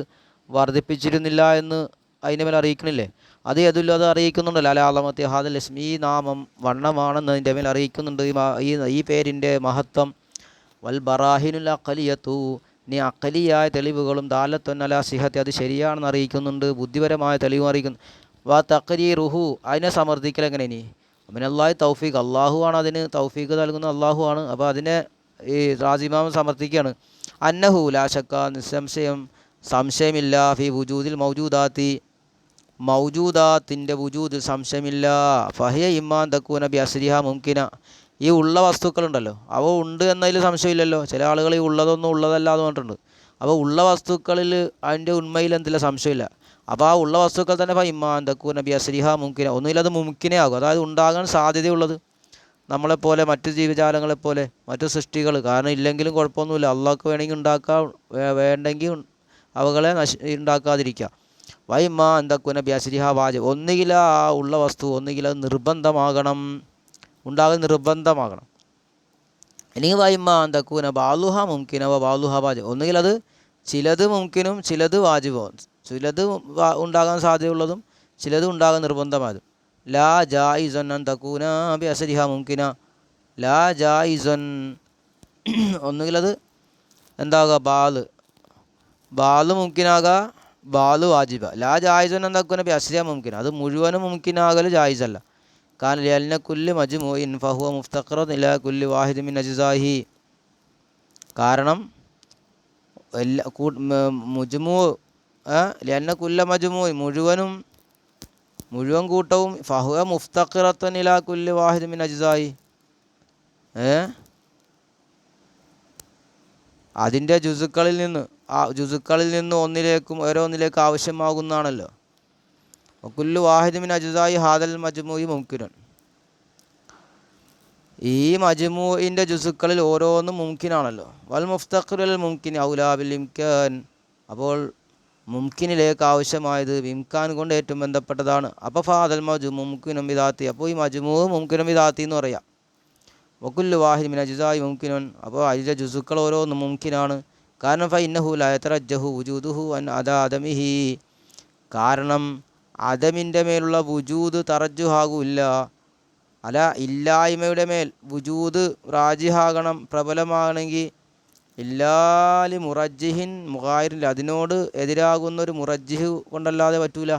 വർദ്ധിപ്പിച്ചിരുന്നില്ല എന്ന് അതിൻ്റെ മേലെ അറിയിക്കണില്ലേ. അത് അത് അറിയിക്കുന്നുണ്ടല്ലോ, അലാലമത്തി ഹാദൽ ഇസ്മി, ഈ നാമം വണ്ണമാണെന്ന് അതിൻ്റെ മേൽ അറിയിക്കുന്നുണ്ട്, ഈ പേരിൻ്റെ മഹത്വം. വൽ ബറാഹിനുൽ അഖലിയത്തു, നീ അഖലിയായ തെളിവുകളും ദാലത്തുൻ അലാ സിഹത്തി, അത് ശരിയാണെന്ന് അറിയിക്കുന്നുണ്ട്, ബുദ്ധിപരമായ തെളിവും അറിയിക്കുന്നു. വ തഖരീറുഹു, അതിനെ സമർത്ഥിക്കൽ എങ്ങനെ? ഇനി അമിനല്ലാഹി തൗഫീഖ്, അള്ളാഹു ആണ് അതിന് തൗഫീഖ് നൽകുന്നത്, അള്ളാഹു ആണ്. അപ്പോൾ അതിനെ ഈ റാസിമാമൻ സമർത്ഥിക്കുകയാണ്. അന്നഹു ലാ ശക്ക, നിസ്സംശയം സംശയമില്ല, ഫി വുജൂദിൽ മൗജൂദാത്തി, മൗജൂദാത്തിൻ്റെ വുജൂദിൽ സംശയമില്ല. ഫഹിയ ഇമ്മാൻ തക്കൂന ബി അസ്രിഹ മുംകിന. ഈ ഉള്ള വസ്തുക്കളുണ്ടല്ലോ, അവ ഉണ്ട് എന്നതിൽ സംശയമില്ലല്ലോ. ചില ആളുകൾ ഈ ഉള്ളതൊന്നും ഉള്ളതല്ല എന്ന് പറഞ്ഞിട്ടുണ്ട്. അപ്പോൾ ഉള്ള വസ്തുക്കളിൽ അതിൻ്റെ ഉണ്മയിൽ എന്തില്ല സംശയമില്ല. അപ്പോൾ ആ ഉള്ള വസ്തുക്കൾ തന്നെ ഇമ്മാൻ തക്കൂന ബി അസ്രിഹ മുംകിന, ഒന്നുകിൽ അത് മുംകിനെ ആകും, അതായത് ഉണ്ടാകാൻ സാധ്യതയുള്ളത്, നമ്മളെപ്പോലെ മറ്റു ജീവജാലങ്ങളെപ്പോലെ മറ്റു സൃഷ്ടികൾ. കാരണം ഇല്ലെങ്കിലും കുഴപ്പമൊന്നുമില്ല, അള്ളാഹ്ക്ക് വേണമെങ്കിൽ ഉണ്ടാക്കാം, വേണ്ടെങ്കിൽ അവകളെ ഉണ്ടാക്കാതിരിക്കുക. വൈമാ എന്തക്കുന ബിഅസ്രിഹ വാജിബ്, ഒന്നുകിൽ ആ ഉള്ള വസ്തു ഒന്നുകിൽ അത് നിർബന്ധമാകണം, ഉണ്ടാകാൻ നിർബന്ധമാകണം. അല്ലെങ്കിൽ വൈമാ എന്തക്കുന ബാലുഹ മുംകിന ബാലുഹ വാജിബ്, ഒന്നുകിൽ അത് ചിലത് മുംകിനും ചിലത് വാജിബോ, ചിലത് ഉണ്ടാകാൻ സാധ്യതയുള്ളതും ചിലത് ഉണ്ടാകാൻ നിർബന്ധമായതും. ലാ ജായിസൻ അൻ തക്കൂന ബിഅസ്രിഹ മുംകിന, ലാ ജായിസൻ ഒന്നുകിൽ അത് എന്താകുക ബാല് മുംകിനാകുക, ബാല് വാജിബ. ലാ ജായിസൻ എന്താക്കുന്ന ബിഅസ്രിഹ മുംകിന, അത് മുഴുവനും മുംകിനാകൽ ജായിസല്ല. കാരണം ലിഅന്ന കുല്ലി മജ്മൂഇൻ ഫഹുവ മുഫ്തഖറൻ ഇലാ കുല്ലി വാഹിദി മിൻ അജ്സാഹി, കാരണം എല്ലാ മുജ്മൂ ലിഅന്ന കുല്ല മജ്മൂഇൻ മുഴുവൻ കൂട്ടവും ഫഹുവ മുഫ്തഖറൻ ഇലാ കുല്ലി വാഹിദി മിൻ അജ്സാഹി, അതിൻ്റെ ജുസുക്കളിൽ നിന്ന് ഓരോന്നിലേക്ക് ആവശ്യമാകുന്നതാണല്ലോ. കുല്ലു വാഹിദി മിൻ അജ്സായി ഹാദൽ മജ്മൂഇ മുംകിനുൻ, ഈ മജ്മൂഇൻ്റെ ജുസുക്കളിൽ ഓരോന്നും മുംകിനാണല്ലോ. വൽ മുഫ്തഖിറു അൽ മുംകിൻ ഔലാ ബിൽ ഇംകാൻ, അപ്പോൾ മുംകിനിലേക്ക് ആവശ്യമായത് ഇംകാൻ കൊണ്ട് ഏറ്റവും ബന്ധപ്പെട്ടതാണ്. അപ്പോൾ ഫാദൽ മജ്മൂ മുംകിനും ബിദാത്തി, അപ്പോൾ ഈ മജ്മൂ മുംകിനും ബിദാത്തി എന്ന് പറയാം. വകുല്ലു വാഹിദ് മിൻ അജ്സായി മുംകിനുൻ, അപ്പോൾ അതിൻ്റെ ജുസുക്കൾ ഓരോന്നും മുംകിനാണ്. കാരണം ഫഇന്നഹു ലാ യതറജ്ജഹു വുജൂദുഹു അൻ അദാദമിഹി, കാരണം അദമിൻ്റെ മേലുള്ള വുജൂദ് തറജ്ജുഹാകില്ല, അല്ല ഇല്ലായ്മയുടെ മേൽ വുജൂദ് റാജിഹാകണം, പ്രബലമാണെങ്കിൽ ഇല്ലാലി മുറജ്ജിഹിൻ മുഗായിറിൻ, അതിനോട് എതിരാകുന്നൊരു മുറജ്ജിഹ് കൊണ്ടല്ലാതെ പറ്റൂല.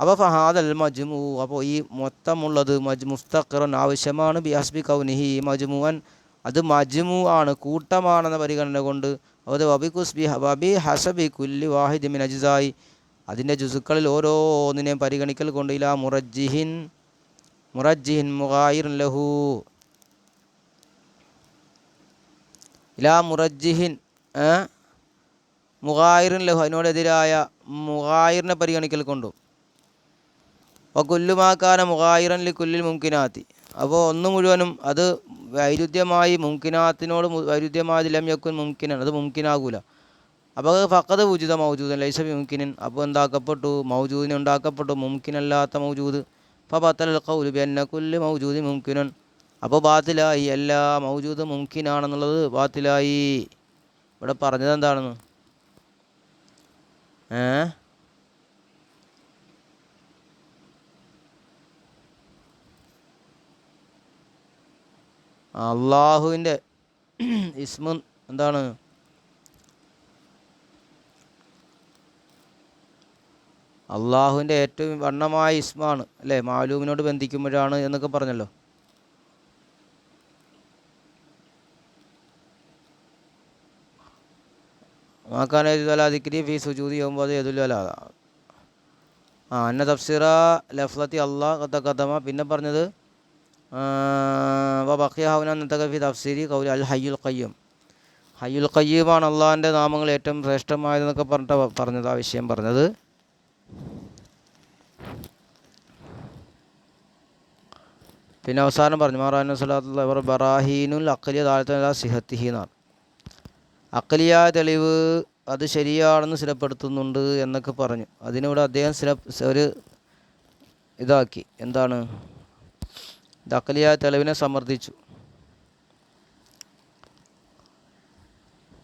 അപ്പോൾ ഫഹാദൽ മജ്മൂ, അപ്പോൾ ഈ മൊത്തമുള്ളത് മുഫ്തഖിറൻ ആവശ്യമാണ്. ബി ഹസ്ബി കൗനിഹി മജ്മുഅൻ, അത് മജ്മൂ ആണ്, കൂട്ടമാണെന്ന പരിഗണന കൊണ്ട്. അത് വബി ഹസബി കുല്ലി വാഹിദി മിൻ അജ്സായി, അതിൻ്റെ ജുസുക്കളിൽ ഓരോന്നിനെയും പരിഗണിക്കൽ കൊണ്ട് ഇലാ മുറജ്ജിഹിൻ മുഗായിറിൻ ലഹു, ഇലാ മുറജ്ജിഹിൻ മുഗായിറിൻ ലഹു, അതിനോടെതിരായ മുഗായിറിനെ പരിഗണിക്കൽ കൊണ്ടും. കുല്ലുമാക്കാന മുഗായിറൻ ലി കുല്ലിൽ മുംകിനാത്തി, അപ്പോൾ ഒന്ന് മുഴുവനും അത് വൈരുദ്ധ്യമായി മുംകിനാത്തിനോട് വൈരുദ്ധ്യമായി ലം യക്കുൻ മുംകിനൻ, അത് മുംകിനാകൂല. അപ്പോൾ ഫഖദ് വുജുദ മൗജൂദൻ ലൈസ ബി മുംകിനൻ, അപ്പോൾ എന്താക്കപ്പെട്ടു, മൗജൂദിനെ ഉണ്ടാക്കപ്പെട്ടു, മുംകിനല്ലാത്ത മൗജൂദ്. ഫബത്തൽ ഖൗലു ബി അന്ന കുല്ലി മൗജൂദി മുംകിനൻ, അപ്പോൾ ബാത്തിലായി, എല്ലാ മൗജൂദ് മുംകിനാണെന്നുള്ളത് ബാത്തിലായി. ഇവിടെ പറഞ്ഞത് എന്താണെന്ന് അള്ളാഹുവിൻ്റെ ഇസ്മ എന്താണ്, അള്ളാഹുവിൻ്റെ ഏറ്റവും വണ്ണമായ ഇസ്മാണ് അല്ലേ, മാലൂമിനോട് ബന്ധിക്കുമ്പോഴാണ് എന്നൊക്കെ പറഞ്ഞല്ലോ. മാക്കാന ദിക്രി ഫി സുജൂദി യൗമ യദുല്ല അന്ന തഫ്സീറ ലഫ്ളത്തി അള്ളാഹ് കഥമ. പിന്നെ പറഞ്ഞത് ബഖിയഹുനത്തകഫി തഫ്സീരി കൗലി അൽ ഹയ്യുൽ ഖയ്യൂം, ഹയ്യുൽ ഖയ്യൂമാണ് അള്ളാഹിൻ്റെ നാമങ്ങൾ ഏറ്റവും ശ്രേഷ്ഠമായതെന്നൊക്കെ പറഞ്ഞത് ആ വിഷയം പറഞ്ഞത്. പിന്നെ അവസാനം പറഞ്ഞു മാറാനു സ്വലാത്തുള്ള ബറാഹീനുൽ അഖലിയ താഴത്തെ സിഹത്തിഹി എന്നാണ്. അഖലിയായ തെളിവ് അത് ശരിയാണെന്ന് സ്ഥിരപ്പെടുത്തുന്നുണ്ട് എന്നൊക്കെ പറഞ്ഞു. അതിനൂടെ അദ്ദേഹം ഒരു ഇതാക്കി, എന്താണ്, അഖലിയായ തെളിവിനെ സമർത്ഥിച്ചു.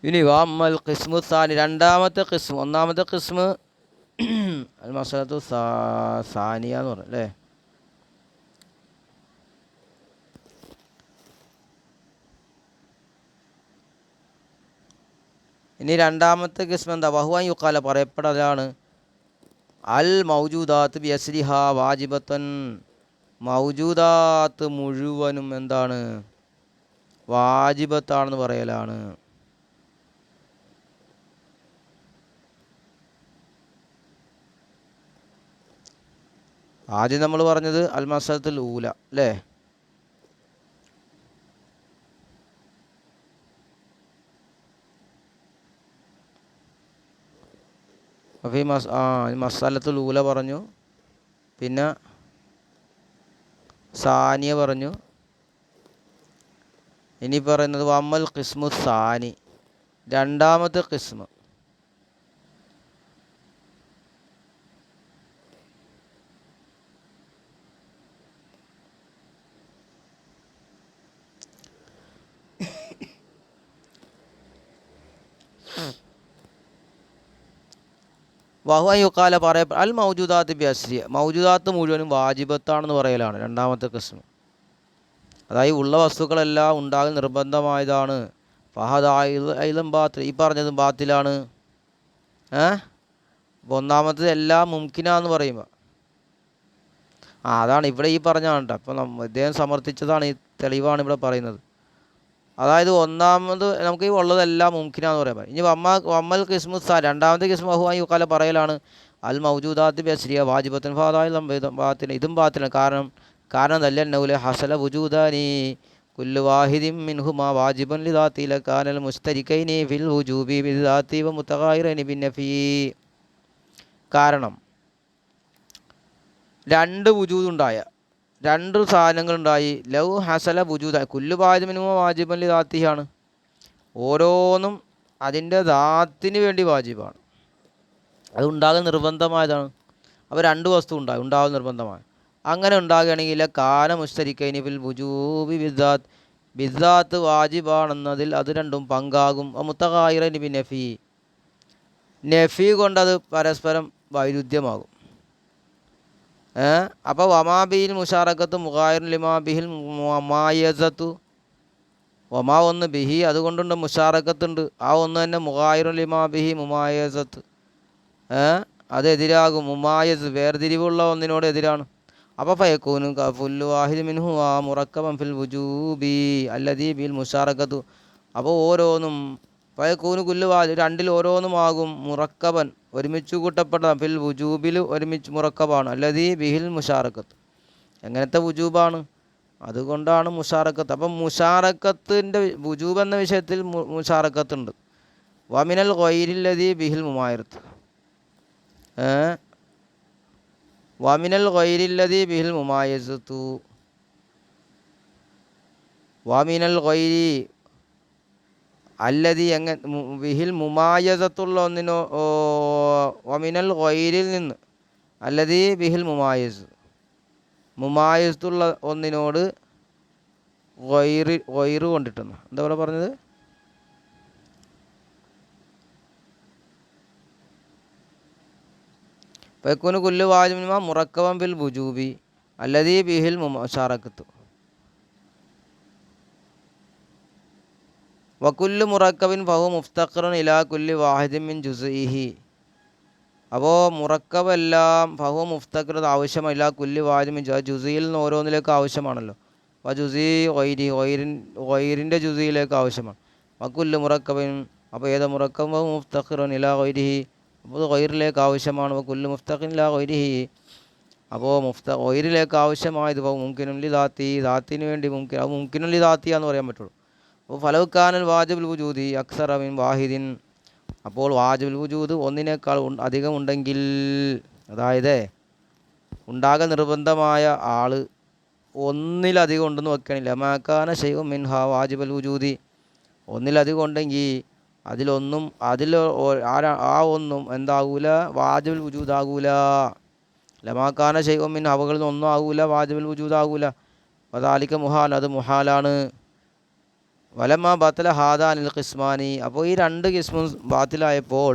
ഇനി വാമൽ ഖിസ്മു സാനി, രണ്ടാമത്തെ ഖിസ്മു, ഒന്നാമത്തെ ഖിസ്മ് അൽ മസലത്തു സാനിയ എന്ന് പറഞ്ഞു അല്ലേ. ഇനി രണ്ടാമത്തെ ഖിസ്മ എന്താ, വഹുവാൻ യുക്കാല പറയപ്പെടലാണ് അൽ മൗജൂദാത്ത് ബിയസ്രിഹ വാജിബത്തൻ, മൗജൂദാത്ത് മുഴുവനും എന്താണ്, വാജിബത്താണെന്ന് പറയലാണ്. ആദ്യം നമ്മൾ പറഞ്ഞത് അൽ മസലത്തുൽ ഊല അല്ലേ? അപ്പോൾ ഈ മസാലത്തുൽ ഊല പറഞ്ഞു, പിന്നെ സാനിയ പറഞ്ഞു. ഇനി പറയുന്നത് വമ്മൽ ഖിസ്മു സാനി, രണ്ടാമത്തെ ഖിസ്മ്. വഹുയുക്കാല അൽ മൗജൂദാത്ത് ബി അസ്രിയ, മൗജൂദാത്ത് മുഴുവനും വാജിബത്താണെന്ന് പറയലാണ് രണ്ടാമത്തെ ഖിസ്മ്. അതായത് ഉള്ള വസ്തുക്കളെല്ലാം ഉണ്ടാകൽ നിർബന്ധമായതാണ്. ഫഹദ് ബാത്തിൽ, ഈ പറഞ്ഞതും ബാത്തിലാണ്. അപ്പോൾ ഒന്നാമത്തത് എല്ലാം മുംകിനാന്ന് പറയുമ്പോൾ അതാണ് ഇവിടെ ഈ പറഞ്ഞാണ് കേട്ടോ. അപ്പോൾ ഇദ്ദേഹം സമർത്ഥിച്ചതാണ്, ഈ തെളിവാണ് ഇവിടെ പറയുന്നത്. അതായത് ഒന്നാമത് നമുക്ക് ഈ ഉള്ളതെല്ലാം മുംകിനാന്ന് പറയാൻ. ഇനി വമ്മൽ ഖിസ്മു രണ്ടാമത്തെ ഖിസ്മു വഹുവായി യുക്കാല പറയലാണ് അൽ മൗജൂദാത്ത് ബിഅസ്രിയ വാജിബത്തുൻ ഫഹദായ ബാത്തില, ഇതും ബാത്തിലാണ്. കാരണം ദല്ലന്നൗല ഹസല വുജൂദാനി കുല്ലു വാഹിദിൻ മിൻഹുമാ വാജിബൻ ലിദാത്തി ലകാനൽ മുസ്തരികൈനി ഫിൽ വുജൂബി ബിദാത്തി വ മുതഗായിറനി ബിന്നഫി. കാരണം രണ്ട് വുജൂദുണ്ടായ രണ്ട് സാധനങ്ങളുണ്ടായി. ലൗ ഹസല വുജൂദ കുല്ലു വാഹിദിൻ മിൻഹുമാ വാജിബൻ ലിദാത്തിയാണ്, ഓരോന്നും അതിൻ്റെ ദാത്തിന് വേണ്ടി വാജിബാണ്, അത് ഉണ്ടാകാൻ നിർബന്ധമായതാണ്. അപ്പോൾ രണ്ട് വസ്തു ഉണ്ടാകും നിർബന്ധമാണ്. അങ്ങനെ ഉണ്ടാകുകയാണെങ്കിൽ കാന മുസ്തരിക്കൈനി ഫിൽ വുജൂബി ബിദ്ദാത്ത്, ബിദ്ദാത്ത് വാജിബാണെന്നതിൽ അത് രണ്ടും പങ്കാകും. മുത്തഗായിറനി ബി നഫി, നഫി കൊണ്ടത് പരസ്പരം വൈരുദ്ധ്യമാകും. അപ്പോൾ വമാബിഹിൽ മുഷാറക്കത്ത് മുഗായിറുൻ ലിമാ ബിഹിൽ മുമായസത്തു, വമാ ഒന്ന് ബിഹി അതുകൊണ്ടുണ്ട് മുഷാറക്കത്തുണ്ട്, ആ ഒന്ന് തന്നെ മുഗായിറുൻ ലിമാ ബിഹി മുമായസത്ത്, അതെതിരാകും. മുമായസ് വേർതിരിവുള്ള ഒന്നിനോട് എതിരാണ്. അപ്പോൾ ഫയക്കൂനു ഫുല്ലു വാഹിദ് മിൻഹു ആ മുറക്കബൻ ഫിൽ വുജൂബി അല്ലദീ ബിൽ മുഷാറക്കത്തു. അപ്പോൾ ഓരോന്നും ഫയക്കൂനു കുല്ലു വാഹിദ് രണ്ടിൽ ഓരോന്നുമാകും മുറക്കബൻ ഒരുമിച്ച് കൂട്ടപ്പെട്ട ഫിൽ വുജൂബിൽ ഒരുമിച്ച് മുറക്കബാണ് അല്ലദീ ബിഹിൽ മുഷാറക്കത്ത്. എങ്ങനത്തെ വുജൂബാണ്? അതുകൊണ്ടാണ് മുഷാറക്കത്ത്. അപ്പം മുഷാറക്കത്തിൻ്റെ വുജൂബ് എന്ന വിഷയത്തിൽ മുഷാറക്കത്തുണ്ട്. വമിനൽ ഗൈരില്ലദീ ബിഹിൽ മുമായിറത്ത്, വമിനൽ ഗൈരില്ലദീ ബിഹിൽ മുമായസത്തു, വമിനൽ ഗൈരി അല്ലദീ ബിഹിൽ മുമായസത്തുള്ള ഒന്നിനോ, വമിനൽ ഗൈരിൽ നിന്ന് അല്ലദീ ബിഹിൽ മുമായസത്തുള്ള ഒന്നിനോട് ഗൈറ് കൊണ്ടിട്ടെന്ന് എന്താ ഇവിടെ പറഞ്ഞത്? ഫയക്കൂനു കുല്ലു വാജിബിൻ മുറക്കബൻ ബിൽ വുജൂബി അല്ലദീ ബിഹിൽ മുശാറക്കത്തു വകുല്ലു മുറക്കബിൻ ഫഹു മുഫ്തഖറുൻ ഇലാ കുല്ലി വാഹിദിൻ മിൻ ജുസ്ഇഹി. അപ്പോൾ മുറക്കബെല്ലാം ഫഹു മുഫ്തഖർ ആവശ്യമാണ്, ഇലാ കുല്ലി വാഹിദിൻ മിൻ ജുസിയിൽ നിന്ന് ഓരോന്നിലേക്ക് ആവശ്യമാണല്ലോ. അപ്പോൾ ജുസി ഗൈറിൻ്റെ ജുസിയിലേക്ക് ആവശ്യമാണ്. വകുല്ലു മുറക്കബിൻ, അപ്പോൾ ഏതാ മുറക്കബ് മുഫ്തഖറുൻ ഇലാ ഗൈരിഹി, അപ്പോൾ ഗൈറിലേക്ക് ആവശ്യമാണ്. കുല്ലു മുഫ്തഖിൻ ഇലാ ഗൈരിഹി, അപ്പോൾ ഗൈറിലേക്ക് ആവശ്യമായത് മുംകിനുൻ ലിദാത്തി, ദാത്തിന് വേണ്ടി മുംകിൻ, അത് മുംകിനുൻ ലിദാത്തിയാന്ന് പറയാൻ പറ്റുള്ളൂ. അപ്പോൾ ഫലവുക്കാനൽ വാജിബുൽ വുജൂദി അക്സറ മിൻ വാഹിദിൻ, അപ്പോൾ വാജിബുൽ വുജൂദ് ഒന്നിനേക്കാൾ അധികം ഉണ്ടെങ്കിൽ, അതായത് ഉണ്ടാകൽ നിർബന്ധമായ ആൾ ഒന്നിലധികം ഉണ്ടെന്ന് വെക്കണില്ല. മാക്കാന ശൈഉൻ മിൻഹാ വാജിബുൽ വുജൂദി, ഒന്നിലധികം ഉണ്ടെങ്കിൽ അതിലൊന്നും ആ ഒന്നും എന്താകൂല, വാജിബുൽ വുജൂദാകൂല. ലമാക്കാന ശൈഉൻ മിൻ, അവകളിൽ നിന്നൊന്നും ആകൂല വാജിബുൽ വുജൂദാകൂല. വദാലിക മുഹാൽ, അത് മുഹാലാണ്. വലമ്മ ബത്തല ഹാദാനിൽ ഖിസ്മാനി, അപ്പോൾ ഈ രണ്ട് ഖിസ്മും ബാത്തിലായപ്പോൾ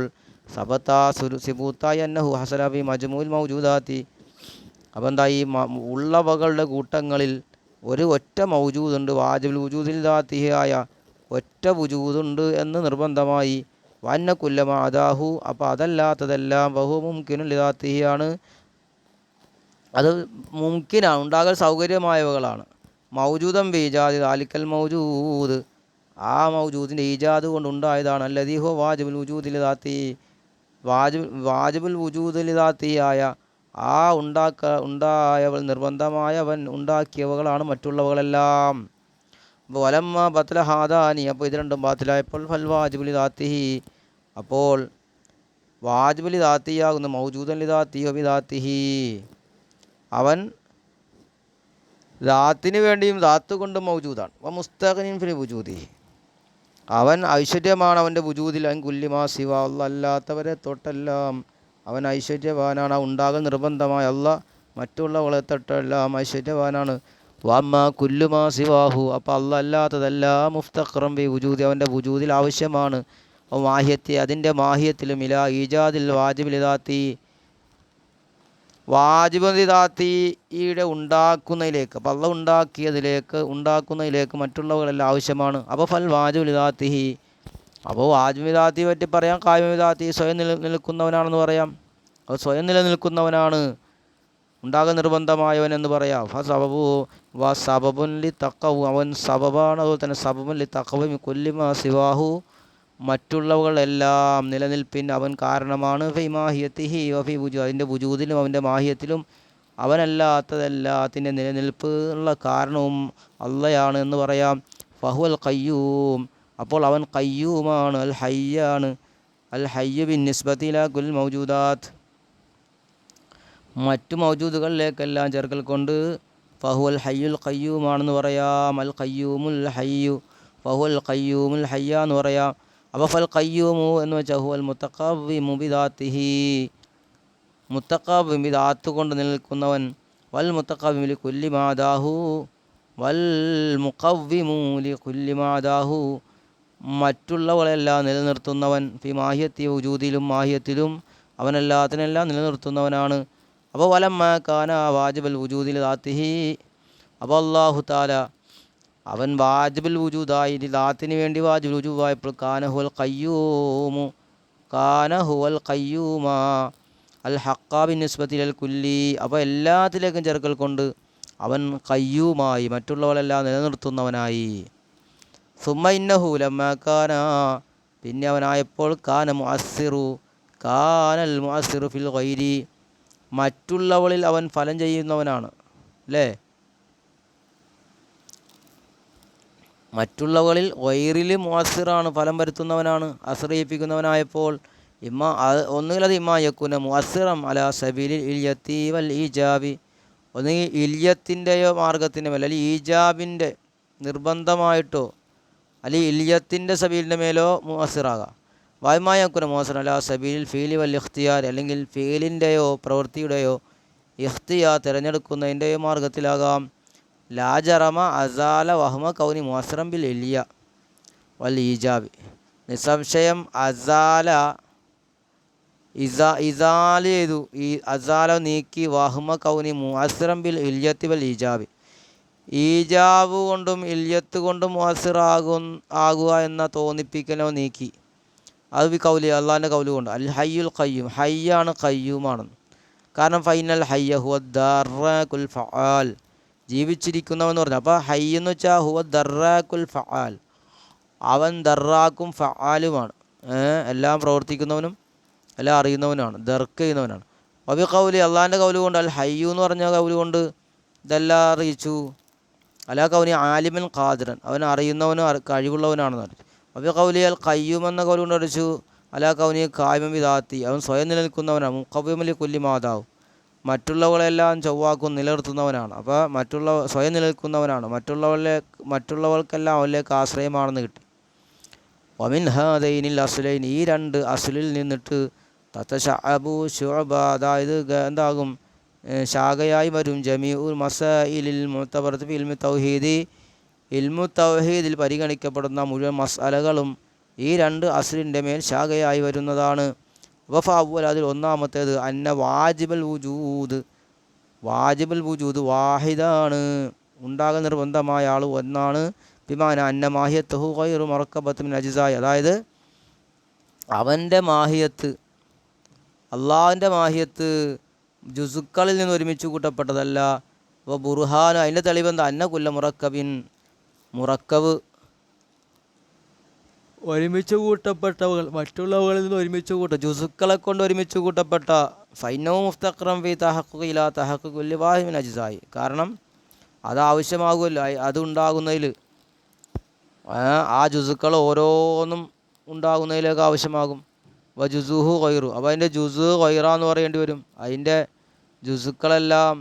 സിബൂത്തായി അന്നഹു ഹസലബി മജ്മൂൽ മൗജൂദാത്തി, അപ്പോൾ എന്താ ഈ ഉള്ളവകളുടെ കൂട്ടങ്ങളിൽ ഒരു ഒറ്റ മൗജൂദുണ്ട്, വാജിബുൽ വുജൂദിൽ ദാത്തിയായ ഒറ്റ വുജൂദുണ്ട് എന്ന് നിർബന്ധമായി. വന്ന കുല്ലമ അദാഹു, അപ്പോൾ അതല്ലാത്തതെല്ലാം ബഹു മുംകിനുൻ ലിദാത്തിയാണ്, അത് മുംകിനാണ്, ഉണ്ടാകൽ സൗകര്യമായവകളാണ്. മൗജൂദം ബീജാദി ദാലിക്കൽ മൗജൂദ്, ആ മൗജൂദിൻ്റെ ഈജാദ് കൊണ്ടുണ്ടായതാണ്. അല്ലദീ ഹുവ വാജിബുൽ വുജൂദിൽ ദാത്തി, വാജിബുൽ വുജൂദിൽ ദാത്തിയായ ആ ഉണ്ടായവൾ നിർബന്ധമായവൻ ഉണ്ടാക്കിയവകളാണ് മറ്റുള്ളവകളെല്ലാം. അപ്പോൾ വലമ്മ ബത്തല ഹാദാനി, അപ്പോൾ ഇത് രണ്ടും ബാത്തിലായപ്പോൾ ഫൽ വാജിബുലി ദാത്തിഹി, അപ്പോൾ വാജിബുലി ദാത്തിയാകുന്നു മൗജൂദൻ ലി ദാത്തിഹി വബി ദാത്തിഹി, അവൻ ദാത്തിന് വേണ്ടിയും ദാത്ത് കൊണ്ടും മൗജൂദാണ്. വ മുസ്തഖനിൻ ഫിൽ വുജൂദി, അവൻ ഐശ്വര്യമാണ് അവൻ്റെ വുജൂദിൽ. അൻ കുല്ലിമാ സിവ, അല്ലാത്തവരെ തൊട്ടെല്ലാം അവൻ ഐശ്വര്യവാനാണ്. ഉണ്ടാകൽ നിർബന്ധമായ അല്ല മറ്റുള്ളവളെ തൊട്ടെല്ലാം ഐശ്വര്യവാനാണ്. വമ്മ കുല്ലുമാ സിവാഹു, അപ്പോൾ അല്ലാത്തതെല്ലാം മുഫ്തഖറം ബി വുജൂദി, അവൻ്റെ വുജൂദിൽ ആവശ്യമാണ്. മാഹിയത്തി, അതിൻ്റെ മാഹിയത്തിലും ഇലാ ഈജാദിൽ വാജിബിൽ ദാത്തി, വാജിബ് ദാത്തിയുടെ ഉണ്ടാക്കുന്നതിലേക്ക്, അപ്പോൾ അള്ള ഉണ്ടാക്കുന്നതിലേക്ക് മറ്റുള്ളവരെല്ലാം ആവശ്യമാണ്. അപ്പോൾ ഫൽ വാജിബ് ദാത്തിഹി, അപ്പോൾ വാജിബ് ദാത്തിയെ പറ്റി പറയാം. കായിമ ദാത്തി സ്വയം നിലനിൽക്കുന്നവനാണെന്ന് പറയാം. അത് സ്വയം നിലനിൽക്കുന്നവനാണ്, ഉണ്ടാകാൻ നിർബന്ധമായവൻ എന്ന് പറയാം. സബബു വ സബബുൻ ലി തഖവു, അവൻ സബബാണ്. അതുപോലെ തന്നെ സബബുൻ ലി തഖവി കുല്ലിമാ സിവാഹു, മറ്റുള്ളവകളെല്ലാം നിലനിൽപ്പിന് അവൻ കാരണമാണ്. ഫി മാഹിയത്തിഹി വഫി വുജൂദ്, അതിൻ്റെ വുജൂദിലും അവൻ്റെ മാഹിയത്തിലും അവനല്ലാത്തതെല്ലാത്തിൻ്റെ നിലനിൽപ്പ് ഉള്ള കാരണവും അള്ളയാണ് എന്ന് പറയാം. ഫഹുവൽ ഖയ്യൂം, അപ്പോൾ അവൻ ഖയ്യൂമാണ്. അൽ ഹയ്യാണ്. അൽ ഹയ്യു ബിൻ നിസ്ബത്തി ഇലാ കുൽ മൗജൂദാത്ത്, മറ്റു മൗജൂദുകളിലേക്കെല്ലാം ചേർക്കൽ കൊണ്ട് ഫഹുവൽ ഹയ്യുൽ ഖയ്യൂമാണെന്ന് പറയാം. അൽ ഖയ്യൂമുൽ ഹയ്യു, ഫഹുവൽ ഖയ്യൂമുൽ ഹയ്യ എന്ന് പറയാം. അപ്പോൾ ഫൽ ഖയ്യൂമു എന്ന് വെച്ചാൽ ഹുവൽ മുത്തഖവ്വിമു ബിദാത്തിഹി, മുത്തഖവ്വിം ബിദാത്ത് കൊണ്ട് നിലനിൽക്കുന്നവൻ. വൽ മുത്തഖവ്വിമു ലി കുല്ലി മാദാഹു, വൽ മുഖവ്വിമു ലി കുല്ലി മാദാഹു, മറ്റുള്ളവളെല്ലാം നിലനിർത്തുന്നവൻ. ഫി മാഹിയത്തി വുജൂദിലും മാഹിയത്തിലും അവനെല്ലാത്തിനെല്ലാം നിലനിർത്തുന്നവനാണ്. അപ്പോൾ വലമ്മ കാന വാജിബൽ വുജൂദിൽ ദാത്തിഹി, അപ്പോൾ അല്ലാഹു തആല അവൻ വാജിബുൽ വുജൂദായി, ദാത്തിന് വേണ്ടി വാജിബുൽ വുജൂദായപ്പോൾ കാന ഹുവൽ ഖയ്യൂമു, കാന ഹുവൽ ഖയ്യൂമ അൽ ഹഖ്ഖ ബിൻ നിസ്ബത്തി ഇലൽ കുല്ലി, അപ്പോൾ എല്ലാത്തിലേക്കും ചേർക്കൽ കൊണ്ട് അവൻ ഖയ്യൂമായി, മറ്റുള്ളവരെല്ലാം നിലനിർത്തുന്നവനായി. സുമ്മ ഇന്നഹു ലമ്മ കാന, പിന്നെ അവനായപ്പോൾ കാന മുഅസ്സിറു, കാനൽ മുഅസ്സിറു ഫിൽ ഗൈരി, മറ്റുള്ളവളിൽ അവൻ ഫലം ചെയ്യുന്നവനാണ് അല്ലേ. മറ്റുള്ളവളിൽ ഗൈറിൽ മുഅസ്സിറാണ്, ഫലം വരുത്തുന്നവനാണ്, ആശ്രയിപ്പിക്കുന്നവനായപ്പോൾ ഒന്നുകിലത് ഇമ്മാ യക്കുന മുഅസ്സിറം അലാ സബീലിൽ ഇൽയത്തി വൽ ഈജാബി, ഒന്നുകിൽ ഇൽയത്തിൻ്റെയോ മാർഗത്തിൻ്റെ മേലോ, അല്ലെങ്കിൽ ഈജാബിൻ്റെ നിർബന്ധമായിട്ടോ, അല്ലെങ്കിൽ ഇൽയത്തിൻ്റെ സബീലിൻ്റെ മേലോ മുഅസ്സിറാകാം. വായ്മാ യക്കുന മുഅസ്സിറൻ അലാ സബീലിൽ ഫീലി വൽ ഇഖ്തിയാർ, അല്ലെങ്കിൽ ഫീലിൻ്റെയോ പ്രവൃത്തിയുടെയോ ഇഖ്തിയാർ തിരഞ്ഞെടുക്കുന്നതിൻ്റെയോ മാർഗത്തിലാകാം. ലാജറമ അസാല വഹ്മ കൗനി മുഅസ്സിറൻ ബിൽ ഇൽയ വൽ ഈജാബി, നിസ്സംശയം അസാല ഇസാല ചെയ്തു, ഈ അസാല നീക്കി, വഹ്മ കൗനി മുഅസ്സിറൻ ബിൽ ഇൽയത്തി വൽ ഈജാബി, ഈജാബ് കൊണ്ടും ഇൽയത്ത് കൊണ്ടും ആകുക എന്ന തോന്നിപ്പിക്കലോ നീക്കി. അത് കൗലി, അള്ളാഹിൻ്റെ കൗല് കൊണ്ട്. അൽ ഹയ്യുൽ ഖയ്യൂം, ഹയ്യാണ് ഖയ്യൂമാണെന്ന്. കാരണം ഫൈനൽ ഹയ്യ ഹുവ ദർറകുൽ ഫആൽ, ജീവിച്ചിരിക്കുന്നവെന്ന് പറഞ്ഞു. അപ്പോൾ ഹയ്യ് എന്ന് വെച്ചാൽ ഹുവ ദർറാക്കുൽ ഫആൽ, അവൻ ദർറാക്കും ഫആലുമാണ്, എല്ലാം പ്രവർത്തിക്കുന്നവനും എല്ലാം അറിയുന്നവനാണ്, ദർക്ക് ചെയ്യുന്നവനാണ്. വബി കൗലി, അള്ളാഹിൻ്റെ കൗല് കൊണ്ട്. അൽ ഹയ്യു എന്ന് പറഞ്ഞ കൗല് കൊണ്ട് ഇതെല്ലാം അറിയിച്ചു. അലാ കൗനി ആലിമൻ ഖാദിറൻ, അവൻ അറിയുന്നവനും കഴിവുള്ളവനാണെന്ന് അറിയിച്ചു. വബി കൗലി അൽ ഖയ്യൂം എന്ന കൗല് കൊണ്ട് അറിയിച്ചു. അലാ കൗനി ഖായിമൻ ബിദാത്തി, അവൻ സ്വയം നിലനിൽക്കുന്നവനാണ്. മുഖവ്വിമുൻ ലി കുല്ലി മാദാഹു, മറ്റുള്ളവളെല്ലാം ചൊവ്വാക്കും നിലനിർത്തുന്നവനാണ്. അപ്പോൾ സ്വയം നിലനിൽക്കുന്നവനാണ്, മറ്റുള്ളവർക്കെല്ലാം അവനിലേക്ക് ആശ്രയമാണെന്ന് കിട്ടി. വമിൻ ഹാദൈനിൽ അസ്ലൈൻ, ഈ രണ്ട് അസ്ലിൽ നിന്നിട്ട് തതശഅബു ശുഅബ, അതായത് എന്താകും, ശാഖയായി വരും. ജമീഉൽ മസായിലിൽ മുഅ്തബറത്ത് ഫി ഇൽമി തൗഹീദി, ഇൽമു തൗഹീദിൽ പരിഗണിക്കപ്പെടുന്ന മുഴുവൻ മസ്അലകളും ഈ രണ്ട് അസ്ലിൻ്റെ മേൽ ശാഖയായി വരുന്നതാണ്. വഫഅവ്വൽ, അതിൽ ഒന്നാമത്തേത് അന്ന വാജിബൽ വുജൂദ് വാഹിദാണ്, ഉണ്ടാകാൻ നിർബന്ധമായ ആൾ ഒന്നാണ്. ബിമാന അന്ന മാഹിയത്തുഹു ഗൈറു മറക്കബത്ത് മിൻ അജ്സായി, അതായത് അവൻ്റെ മാഹിയത്ത്, അള്ളാഹിൻ്റെ മാഹിയത്ത് ജുസുക്കളിൽ നിന്ന് ഒരുമിച്ച് കൂട്ടപ്പെട്ടതല്ല. വ ബുർഹാൻ, അതിൻ്റെ തെളിവെന്താ, അന്ന കുല്ല മുറക്കബിൻ, മുറക്കബ് ഒരുമിച്ച് കൂട്ടപ്പെട്ടവകൾ മറ്റുള്ളവകളിൽ നിന്ന് ഒരുമിച്ച് ജുസുക്കളെ കൊണ്ട് ഒരുമിച്ച് കൂട്ടപ്പെട്ട ഫൈനോ മുഫ്തഖ്റം ഫി തഹഖുഖിലാ തഹഖുഖുൽ വാഹിദ് മിൻ അജ്സായി. കാരണം അത് ആവശ്യമാകുമല്ലോ അതുണ്ടാകുന്നതിൽ, ആ ജുസുക്കൾ ഓരോന്നും ഉണ്ടാകുന്നതിലേക്ക് ആവശ്യമാകും. വ ജുസുഹു ഖൈറു, അപ്പോൾ അതിൻ്റെ ജുസു ഖൈറാന്ന് പറയേണ്ടി വരും. അതിൻ്റെ ജുസുക്കളെല്ലാം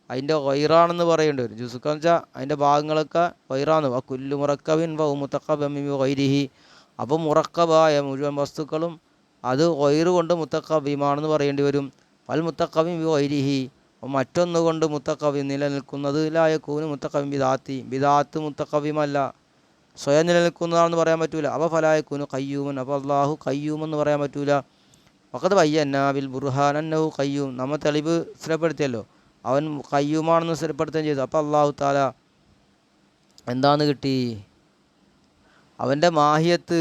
അതിൻ്റെ ഖൈറാണെന്ന് പറയേണ്ടി വരും. ജുസുക്കൾ എന്ന് വെച്ചാൽ അതിൻ്റെ ഭാഗങ്ങളൊക്കെ ഖൈറാന്ന്. വ കുല്ലു മുറക്കബിൻ വ മുത്തഖബ്ബിൻ ബി ഖൈരിഹി, അപ്പോൾ മുറക്കബായ മുഴുവൻ വസ്തുക്കളും അത് ഖൈറ് കൊണ്ട് മുത്തഖബ്ബിമാണെന്ന് പറയേണ്ടി വരും. വൽ മുത്തഖബ്ബിൻ ബി ഖൈരിഹി, മറ്റൊന്നുകൊണ്ട് മുത്തഖബ്ബിം നിലനിൽക്കുന്നത് ലാ യകൂനു മുത്തഖബ്ബിൻ ബിദാത്തി, ബിദാത്ത് മുത്തഖബ്ബിമല്ല, സ്വയം നിലനിൽക്കുന്നതാണെന്ന് പറയാൻ പറ്റൂല. അപ്പോൾ ഫലാ യകൂനു ഖയ്യൂമൻ, അപ്പോൾ അള്ളാഹു ഖയ്യൂമെന്ന് പറയാൻ പറ്റൂല. വഖദ് ബയ്യന്നാ ബിൽ ബുർഹാൻ അന്നഹു ഖയ്യൂം, നമ്മൾ തെളിവ് സ്ഥിരപ്പെടുത്തിയല്ലോ അവൻ ഖയ്യൂമാണെന്ന് സ്ഥിരപ്പെടുത്തുകയും ചെയ്തു. അപ്പോൾ അള്ളാഹു താല എന്താന്ന് കിട്ടി? അവൻ്റെ മാഹിയത്ത്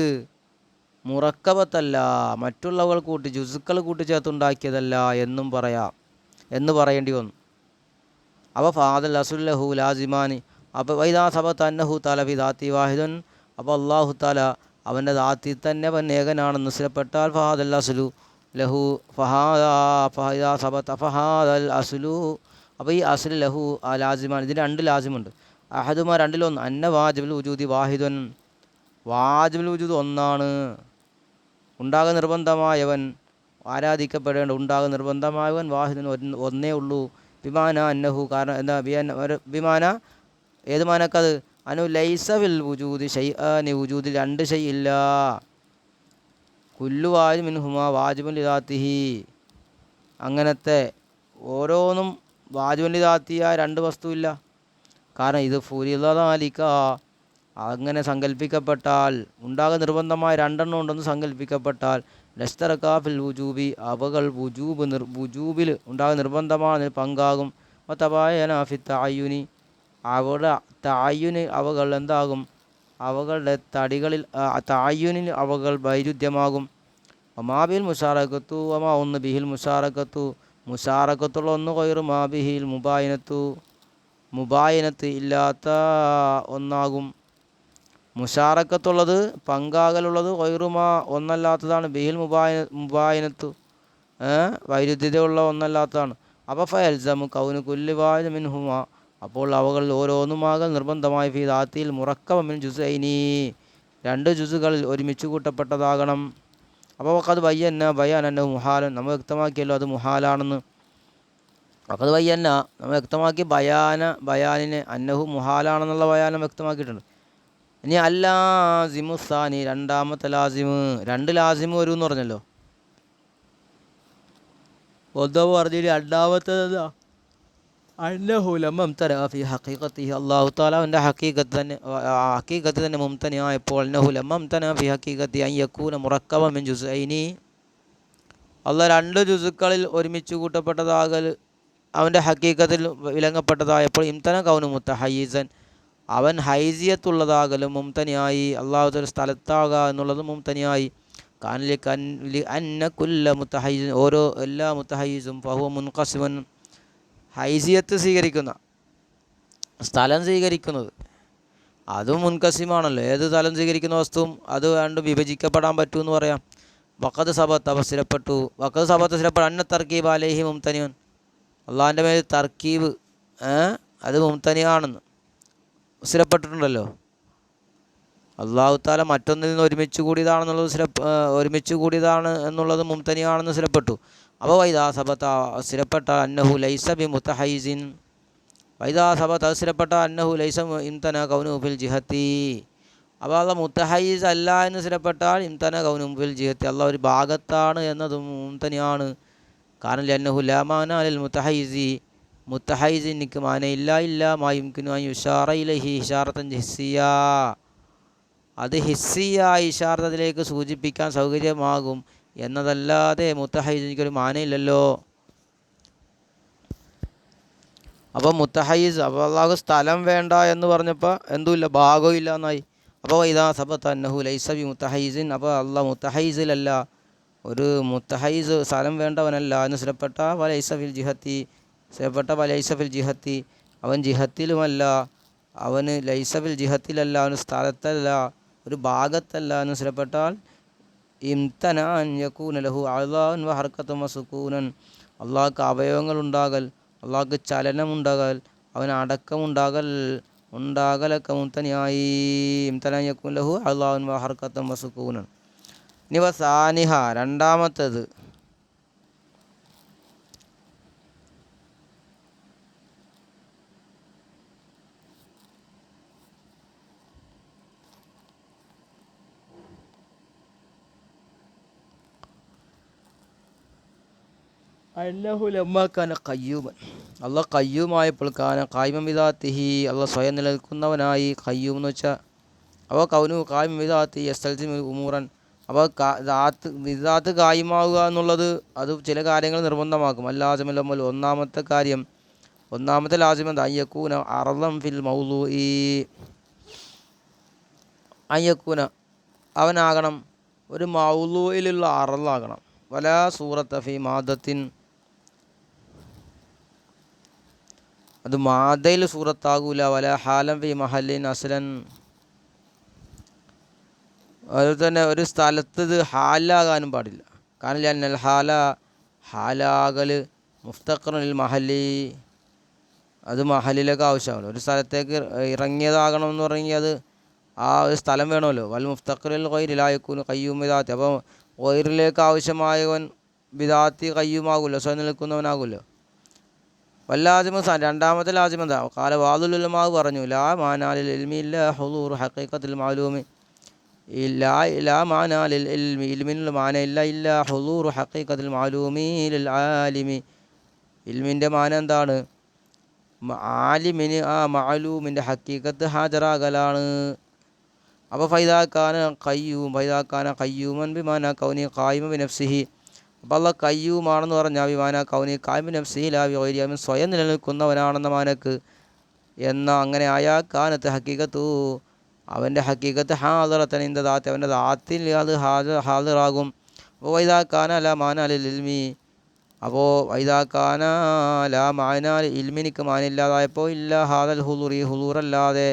മുറക്കബത്തല്ല, മറ്റുള്ളവകൾ ജുസുക്കൾ കൂട്ടിച്ചേർത്തുണ്ടാക്കിയതല്ല എന്നും എന്ന് പറയേണ്ടി വന്നു. അപ്പോൾ ഫാദൽ അസുല്ലഹു ലാസിമാനി, അപ്പോൾ വൈദാ സബത അന്നഹു താല ഫി ദാത്തി വാഹിദുൻ, അപ്പോൾ അള്ളാഹു താല അവൻ്റെ ദാത്തിൽ തന്നെ അവൻ ഏകനാണെന്ന് സ്ഥിരപ്പെട്ടാൽ ഫഹാദൽ അസുലു ലഹു ഫഹാദാ സബത ഫഹാദൽ അസുലു, അപ്പോൾ ഈ അസുൽ ലഹു ആ ലാസിമാൻ, ഇതിന് രണ്ട് ലാസിമുണ്ട്. അഹദുമാ രണ്ടിലൊന്ന്, അന്ന വാജിബുൽ വജൂദി വാഹിദുൻ, വാജിബുൽ വജൂദ് ഒന്നാണ്, ഉണ്ടാകാൻ നിർബന്ധമായവൻ ആരാധിക്കപ്പെടേണ്ട ഉണ്ടാകാൻ നിർബന്ധമായവൻ വാഹിദിന് ഒന്നേ ഉള്ളൂ. ബിമാന അന്നഹു, കാരണം എന്താ ബിമാന, ഏത് മാനക്കത്? അനു ലൈസ ഫിൽ വുജൂദി ഷൈഅനി, വുജൂദിൽ രണ്ട് ഷൈ ഇല്ല. കുല്ലു വാജിബിൻ മിൻഹുമാ വാജിബുൻ ലിദാത്തിഹി, അങ്ങനത്തെ ഓരോന്നും വാജിബുൻ ലിദാത്തിയ രണ്ട് വസ്തുവില്ല. കാരണം ഇത് ഫുരിദാലിക, അങ്ങനെ സങ്കല്പിക്കപ്പെട്ടാൽ, ഉണ്ടാകാൻ നിർബന്ധമായ രണ്ടെണ്ണം ഉണ്ടെന്ന് സങ്കല്പിക്കപ്പെട്ടാൽ ലസ്തറക്കാ ഫിൽ വുജൂബി, അവകൾ വുജൂബിൽ ഉണ്ടാകാൻ നിർബന്ധമാണ് പങ്കാകും. തബായന ഫി തഅയ്യുനി, അവരുടെ തഅയ്യുന് അവകൾ എന്താകും? അവകളുടെ തടികളിൽ തഅയ്യുനിൽ അവകൾ വൈരുദ്ധ്യമാകും. ഒമാബിൽ മുഷാറക്കത്തു ഒമാ ഒന്ന് ബിഹിൽ മുഷാറക്കത്തു, മുഷാറക്കത്തുള്ള ഒന്ന് ഖൈറു മാ ബിഹിൽ മുബായിനത്തു, മുബായിനത്ത് ഇല്ലാത്ത ഒന്നാകും. മുഷാറക്കത്തുള്ളത് പങ്കാകലുള്ളത് ഖൈറുമാ ഒന്നല്ലാത്തതാണ്, ബിഹിൽ മുബായിനത്തു വൈരുദ്ധ്യതയുള്ള ഒന്നല്ലാത്തതാണ്. അപ്പോൾ ഫയൽസമു കൗനു കുല്ലി വാഹിദ് മിൻഹുമാ, അപ്പോൾ അവകളിൽ ഓരോന്നുമാകൽ നിർബന്ധമായി ഫി ദാത്തിൽ മുറക്കബ മിൻ ജുസൈനി, രണ്ട് ജുസുകളിൽ ഒരുമിച്ച് കൂട്ടപ്പെട്ടതാകണം. അപ്പോൾ വഖദ് ബയ്യൻ അന്നഹു മുഹാലൻ, നമ്മൾ വ്യക്തമാക്കിയല്ലോ അത് മുഹാലാണെന്ന്. വഖദ് ബയ്യന്ന, നമ്മൾ വ്യക്തമാക്കി ബയാനിനെ അന്നഹു മുഹാലാണെന്നുള്ള ബയാനം വ്യക്തമാക്കിയിട്ടുണ്ട്. ഇനി അല്ലാസിമുസാനി, രണ്ടാമത്തെ ലാസിമ്, രണ്ട് ലാസിമ് വരും എന്ന് പറഞ്ഞല്ലോ. ഒന്നോ പറഞ്ഞിട്ട് രണ്ടാമത്തേത് അന്നഹു ലമ്മംതന ഫി ഹഖീഖത്തിഹി, അല്ലാഹു തആല അവൻ്റെ ഹഖീഖത്ത് തന്നെ മുംതനിയായപ്പോൾ അന്നഹു ലമ്മംതന ഫി ഹഖീഖത്തി അൻ യകൂന മുറക്കബൻ മിൻ ജുസൈനി, അല്ലാഹ് രണ്ട് ജുസുക്കളിൽ ഒരുമിച്ച് കൂട്ടപ്പെട്ടതാകൽ അവൻ്റെ ഹഖീഖത്തിൽ വിലങ്ങപ്പെട്ടതായപ്പോൾ ഇംതന കൗനു മുത്തഹയ്യിസൻ, അവൻ ഹൈസിയത്തുള്ളതാകലും മുംതനിയായി, അള്ളാഹു സ്ഥലത്താകുക എന്നുള്ളത് മുംതനിയായി. കാനിലി അന്ന കുല്ല മുത്തഹയ്യിസും, എല്ലാ മുത്തഹയ്യിസും ഫഹുവ മുൻഖസിമൻ, ഹൈസിയത്ത് സ്വീകരിക്കുന്ന സ്ഥലം സ്വീകരിക്കുന്നത് അതും മുൻകസിമാണല്ലോ. ഏത് സ്ഥലം സ്വീകരിക്കുന്ന വസ്തുവും അത് കണ്ട് വിഭജിക്കപ്പെടാൻ പറ്റുമെന്ന് പറയാം. വഖദ് സബത്ത, സ്ഥിരപ്പെട്ടു, വഖദ് സബത്ത സ്ഥിരപ്പെട്ടു അന്ന തർക്കീബ് അലൈഹി മുംതനിയൻ, അള്ളാഹിൻ്റെ മേൽ തർക്കീബ് അത് മുംതനിയാണെന്ന് സ്ഥിരപ്പെട്ടിട്ടുണ്ടല്ലോ. അള്ളാഹു താല മറ്റൊന്നിൽ നിന്ന് ഒരുമിച്ച് കൂടിയതാണ് എന്നുള്ളത് മുംതനിയാണെന്ന് സ്ഥിരപ്പെട്ടു. അപ്പോൾ വൈദാ സബത്ത സ്ഥിരപ്പെട്ട അന്നഹു ലൈസ ബി മുത്തഹൈസിൻ, വൈദാ സബത്ത സ്ഥിരപ്പെട്ട അന്നഹു ലൈസ ഇംതന കൗനു ഫിൽ ജിഹത്തി, അപ്പോൾ അള്ളാഹ് മുത്തഹൈസ് അല്ല എന്ന് സ്ഥിരപ്പെട്ടാൽ ഇംതന കൗനു ഫിൽ ജിഹത്തി, അള്ളാഹ് ഒരു ഭാഗത്താണ് എന്നതും മുംതനിയാണ്. കാരണം ലന്നഹു ലാ മാന അലിൽ മുത്തഹൈസി, മുത്തഹൈസിനിക്ക് മാനയില്ല മായുംകിനു അൻ യുഷാറ ഇലൈഹി ഇഷാറത്തൻ ഹിസ്സിയ, അത് ഹിസ്സിയ ഇഷാറത്തിലേക്ക് സൂചിപ്പിക്കാൻ സൗകര്യമാകും എന്നതല്ലാതെ മുത്തഹൈസിനിക്കൊരു മാനയില്ലല്ലോ. അപ്പോൾ മുത്തഹൈസ്, അപ്പോൾ അള്ളാഹു സ്ഥലം വേണ്ട എന്ന് പറഞ്ഞപ്പോൾ എന്തുമില്ല, ഭാഗവും ഇല്ല എന്നായി. അപ്പോൾ ഇതാ സബത്ത അന്നഹു ലൈസ ബി മുത്തഹൈസിൻ, അപ്പോൾ അള്ളാഹ് മുത്തഹൈസിലല്ല, ഒരു മുത്തഹൈസ് സ്ഥലം വേണ്ടവനല്ല എന്ന് സ്ഥിരപ്പെട്ട വലൈസ ഫിൽ ജിഹത്തി, സ്ഥിരപ്പെട്ട വലൈസ ഫിൽ ജിഹത്തി, അവൻ ജിഹത്തിലുമല്ല, അവന് ലൈസ ഫിൽ ജിഹത്തിലല്ല, അവന് സ്ഥലത്തല്ല, ഒരു ഭാഗത്തല്ല എന്ന് സ്ഥിരപ്പെട്ടാൽ ഇംതന അൻ യകൂന ലഹു അഅ്ളാഉൻ വ ഹർക്കത്തുൻ വ സുകൂനൻ, അള്ളാഹ്ക്ക് അവയവങ്ങളുണ്ടാകൽ, അള്ളാഹ്ക്ക് ചലനമുണ്ടാകൽ, അവന് ഉണ്ടാകലൊക്കെ മുംതനിയായി. ഇംതന അൻ യകൂന ലഹു അഅ്ളാഉൻ വ ഹർക്കത്തുൻ വ സുകൂനൻ. ഇനി വസാനിഹ രണ്ടാമത്തേത്, അന്നഹു ലമ്മാ കാന ഖയ്യൂമൻ, അള്ളാഹ് ഖയ്യൂമായപ്പോൾ കാന ഖായിമൻ ബിദാത്തിഹി, അള്ളാഹ് സ്വയം നിലനിൽക്കുന്നവനായി. ഖയ്യൂം എന്ന് വെച്ചാൽ അപ്പോൾ കൗനു ഖായിമൻ ബിദാത്തി യസ്തൽസിമു ഉമൂറൻ, അപ്പോൾ ബിദാത്ത് ഖായിമാവുക എന്നുള്ളത് അത് ചില കാര്യങ്ങൾ നിർബന്ധമാക്കും. അല്ലാസിമൽ ഒന്നാമത്തെ ലാസിമ അയ്യക്കൂന അർളം ഫിൽ മൗലൂഇ, അയ്യക്കൂന അവനാകണം ഒരു മൗലൂയിലുള്ള അറളാകണം. വലാ സൂറത്ത ഫി മാദത്തിൻ, അത് മാദയിൽ സൂറത്താകൂല. വല ഹാലം ഫി മഹല്ലിൻ അസ്ലൻ, അതുപോലെ തന്നെ ഒരു സ്ഥലത്ത് ഇത് ഹാലാകാനും പാടില്ല. കാരണം ഹാലാകൽ മുഫ്തഖറുൽ മഹല്ലി, അത് മഹലിലൊക്കെ ആവശ്യമാണ്. ഒരു സ്ഥലത്തേക്ക് ഇറങ്ങിയതാകണമെന്ന് പറഞ്ഞാൽ അത് ആ ഒരു സ്ഥലം വേണമല്ലോ. വൽ മുഫ്തഖറുൽ ഗൈറിലായക്കൂന് കയ്യൂം ബിദാത്തി, അപ്പോൾ ഗൈറിലേക്ക് ആവശ്യമായവൻ ബിദാത്തി കയ്യൂമാകുമല്ലോ, സ്വയം നിൽക്കുന്നവനാകുമല്ലോ. വല്ലാസിമ രണ്ടാമത്തെ ലാസിമ എന്താ? കാല വാദുൽ ഉലമാവ് പറഞ്ഞു, ലാ മാനാലിൽ ഇൽമി ഇല്ലാ ഹുളൂർ ഹഖീഖത്തുൽ മാലൂമി, ലാ മാനാലിൽ ഇൽമി, ഇൽമിനുള്ള മാന ഇല്ലാ ഹുളൂർ ഹഖീഖത്തുൽ മാലൂമി ലിൽ ആലിമി, ഇൽമിൻ്റെ മാന എന്താണ്? ആലിമിന് ആ മഅലൂമിൻ്റെ ഹക്കീക്കത്ത് ഹാജറാകലാണ്. അപ്പോൾ ഫൈദാക്കാന ഖയ്യൂമൻ ബിമാന കൗനി ഖായിമ ബിനഫ്സിഹി, അപ്പോൾ അള്ളാഹ് ഖയ്യൂമാണെന്ന് പറഞ്ഞാൽ ബിമാന കൗനി ഖായിമ ബിനഫ്സിഹി ലാ ബിഗൈരി, അവൻ സ്വയം നിലനിൽക്കുന്നവനാണെന്ന മാനക്ക്. എന്നാൽ അങ്ങനെ ആയാൽ കാനത്ത് ഹക്കീക്കത്തു, അവൻ്റെ ഹക്കീക്കത്ത് ഹാദിറത്തൻ ഇൻദ ദാത്തി, അവൻ്റെ ദാത്തിൽ അത് ഹാദിറാകും. അപ്പോൾ വൈദാക്കാന ലാ മാനാലിൽ ഇൽമി, അപ്പോൾ വൈദാക്കാന ലാ മാനാൽ ഇൽമിനിക്ക് മാനില്ലാതായപ്പോൾ ഇല്ല ഹാദൽ ഹുളൂർ, ഈ ഹുളൂറല്ലാതെ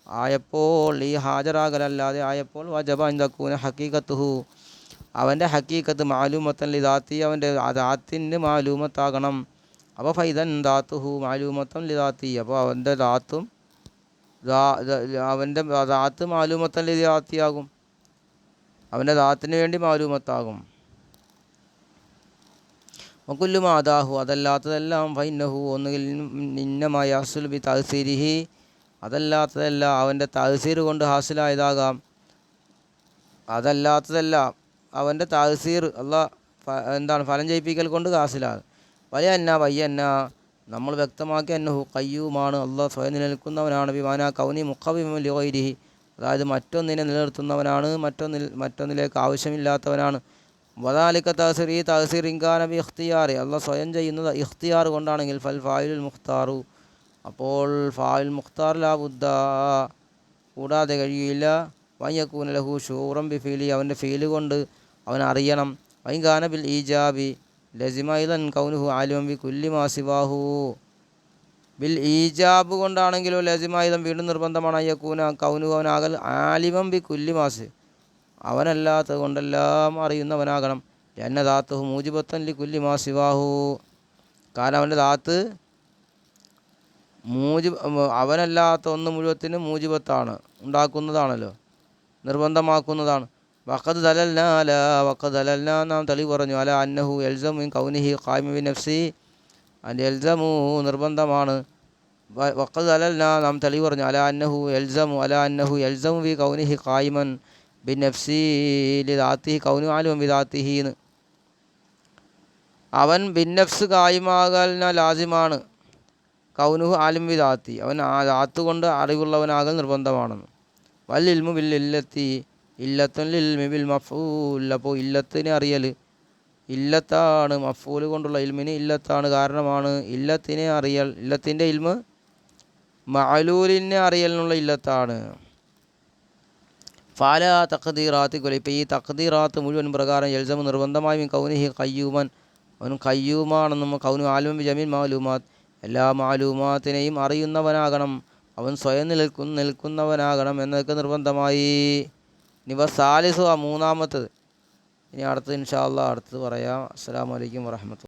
ആയപ്പോൾ, ഈ ഹാജറാകലല്ലാതെ ആയപ്പോൾ വജബ ഇൻദകൂന ഹക്കീക്കത്തുഹു, അവൻ്റെ ഹക്കീക്കത്ത് മാലൂമത്തൻ ലിദാത്തി, അവൻ്റെ ദാത്തിന് മാലൂമത്താകണം. അപ്പോൾ ഫൈദൻ ദാത്തുഹു മാലൂമത്തൻ ലിദാത്തി, അപ്പോൾ അവൻ്റെ ദാത്ത് മാലൂമത്തൻ ലിദാത്തിയാകും, അവൻ്റെ ദാത്തിന് വേണ്ടി മാലൂമത്താകും. വകുല്ലു മാദാഹു, അതല്ലാത്തതെല്ലാം ഫൈന്നഹു ഒന്നുകിൽ നിന്നമായ അസുൽ ബി തഹ്സീരിഹി, അതല്ലാത്തതെല്ലാം അവൻ്റെ തഹ്സീർ കൊണ്ട് ഹാസിലായതാകാം. അതല്ലാത്തതെല്ലാം അവൻ്റെ തഹ്സീർ എന്താണ് ഫലം ചെയ്യിപ്പിക്കൽ കൊണ്ട് ഹാസിലാകും. വയ്യന്ന നമ്മൾ വ്യക്തമാക്കി അന്നഹു ഖയ്യൂമാണ്, അള്ളാഹ് സ്വയം നിലനിൽക്കുന്നവനാണ്. ബിമാന കൗനി മുഖവിമ ലിഗൈരിഹി, അതായത് മറ്റൊന്നിനെ നിലനിർത്തുന്നവനാണ്, മറ്റൊന്നിലേക്ക് ആവശ്യമില്ലാത്തവനാണ്. വദാലിക തഹ്സീർ, ഈ തഹ്സീർ ഇൻകാന ബി ഇഖ്തിയാർ, അള്ളാഹ് സ്വയം ചെയ്യുന്നത് ഇഖ്തിയാർ കൊണ്ടാണെങ്കിൽ ഫൽ ഫായിലുൽ മുഖ്താറു, അപ്പോൾ ഫായിൽ മുഖ്താർ ലാബുദ്ദ, കൂടാതെ കഴിയില്ല. വയ്യക്കൂന ലഹു ഷൂറം ബി ഫീലി, അവൻ്റെ ഫീല് കൊണ്ട് അവൻ അറിയണം. വൈകാന ബിൽ ഈജാബി ലസിമൈദൻ കൗനുഹു ആലിമൻ ബി കുല്ലി മാ സിവാഹു, ബിൽ ഈജാബ് കൊണ്ടാണെങ്കിലോ ലസിമൈദൻ വീണ്ടും നിർബന്ധമാണ്. അയ്യക്കൂന കൗനുഹു, അവനാകൽ ആലിമൻ ബി കുല്ലി മാസി, അവനല്ലാത്തത് കൊണ്ടെല്ലാം അറിയുന്നവനാകണം. എന്ന ദാത്തുഹു മൂജിബത്തൻ ലി കുല്ലി മാ സിവാഹു, കാരണം അവൻ്റെ ദാത്ത് അവനല്ലാത്ത ഒന്ന് മുഴുവത്തിനും മൂജിബത്താണ്, ഉണ്ടാക്കുന്നതാണല്ലോ, നിർബന്ധമാക്കുന്നതാണ്. വഖദ് ദലൽനാ നാം തെളിവ് പറഞ്ഞു. അല അന്നഹു എൽസമു മിൻ കൗനിഹി ഖായിമ ബി നഫ്സി, അതിൻ്റെ എൽസമു നിർബന്ധമാണ്. വഖദ് ദലൽനാ നാം തെളിവ് പറഞ്ഞു. അല അന്നഹു എൽസമു ബി കൗനിഹി ഖായിമൻ ബി നഫ്സി ലിദാത്തിഹി കൗനു ആലിമൻ ബി ദാത്തിഹി, അവൻ ബിൻ നഫ്സ് ഖായിമാകലിന ലാസിമാണ്. കൗനുഹു ആലിം ബി ദാത്തി, അവൻ ആ ദാത്ത് കൊണ്ട് അറിവുള്ളവനാകൽ നിർബന്ധമാണെന്ന്. വൽ ഇൽമു ബിൽ ഇല്ലത്തി ഇല്ലത്തുൻ ലിൽ ഇൽമി ബിൽ മഫ്ഊൽ, അപ്പോൾ ഇല്ലത്തിനെ അറിയൽ ഇല്ലത്താണ്, മഫ്ഊൽ കൊണ്ടുള്ള ഇൽമിന് ഇല്ലത്താണ് കാരണമാണ്. ഇല്ലത്തിനെ അറിയൽ, ഇല്ലത്തിൻ്റെ ഇൽമ് മഅലൂലിനെ അറിയലിനുള്ള ഇല്ലത്താണ്. ഫാല തഖ്ദീറാത്തി കൊല, ഇപ്പോൾ ഈ തഖ്ദീറാത്ത് മുഴുവൻ പ്രകാരം എൽസമു നിർബന്ധമായും കൗനിഹി ഖയ്യൂമൻ, അവൻ ഖയ്യൂമാണെന്നും കൗനു ആലിമൻ ബി ജമീൽ മാലൂമാത്ത്, എല്ലാ മാലൂമാത്തിനെയും അറിയുന്നവനാകണം, അവൻ സ്വയം നിൽക്കുന്നവനാകണം എന്നതൊക്കെ നിർബന്ധമായി. ഇനി സാലിസു മൂന്നാമത്തത്. ഇനി അടുത്ത് ഇൻഷാ അള്ളാഹ് അടുത്ത് പറയാം. അസ്സലാമു അലൈക്കും വറഹ്മത്തുള്ളാഹി.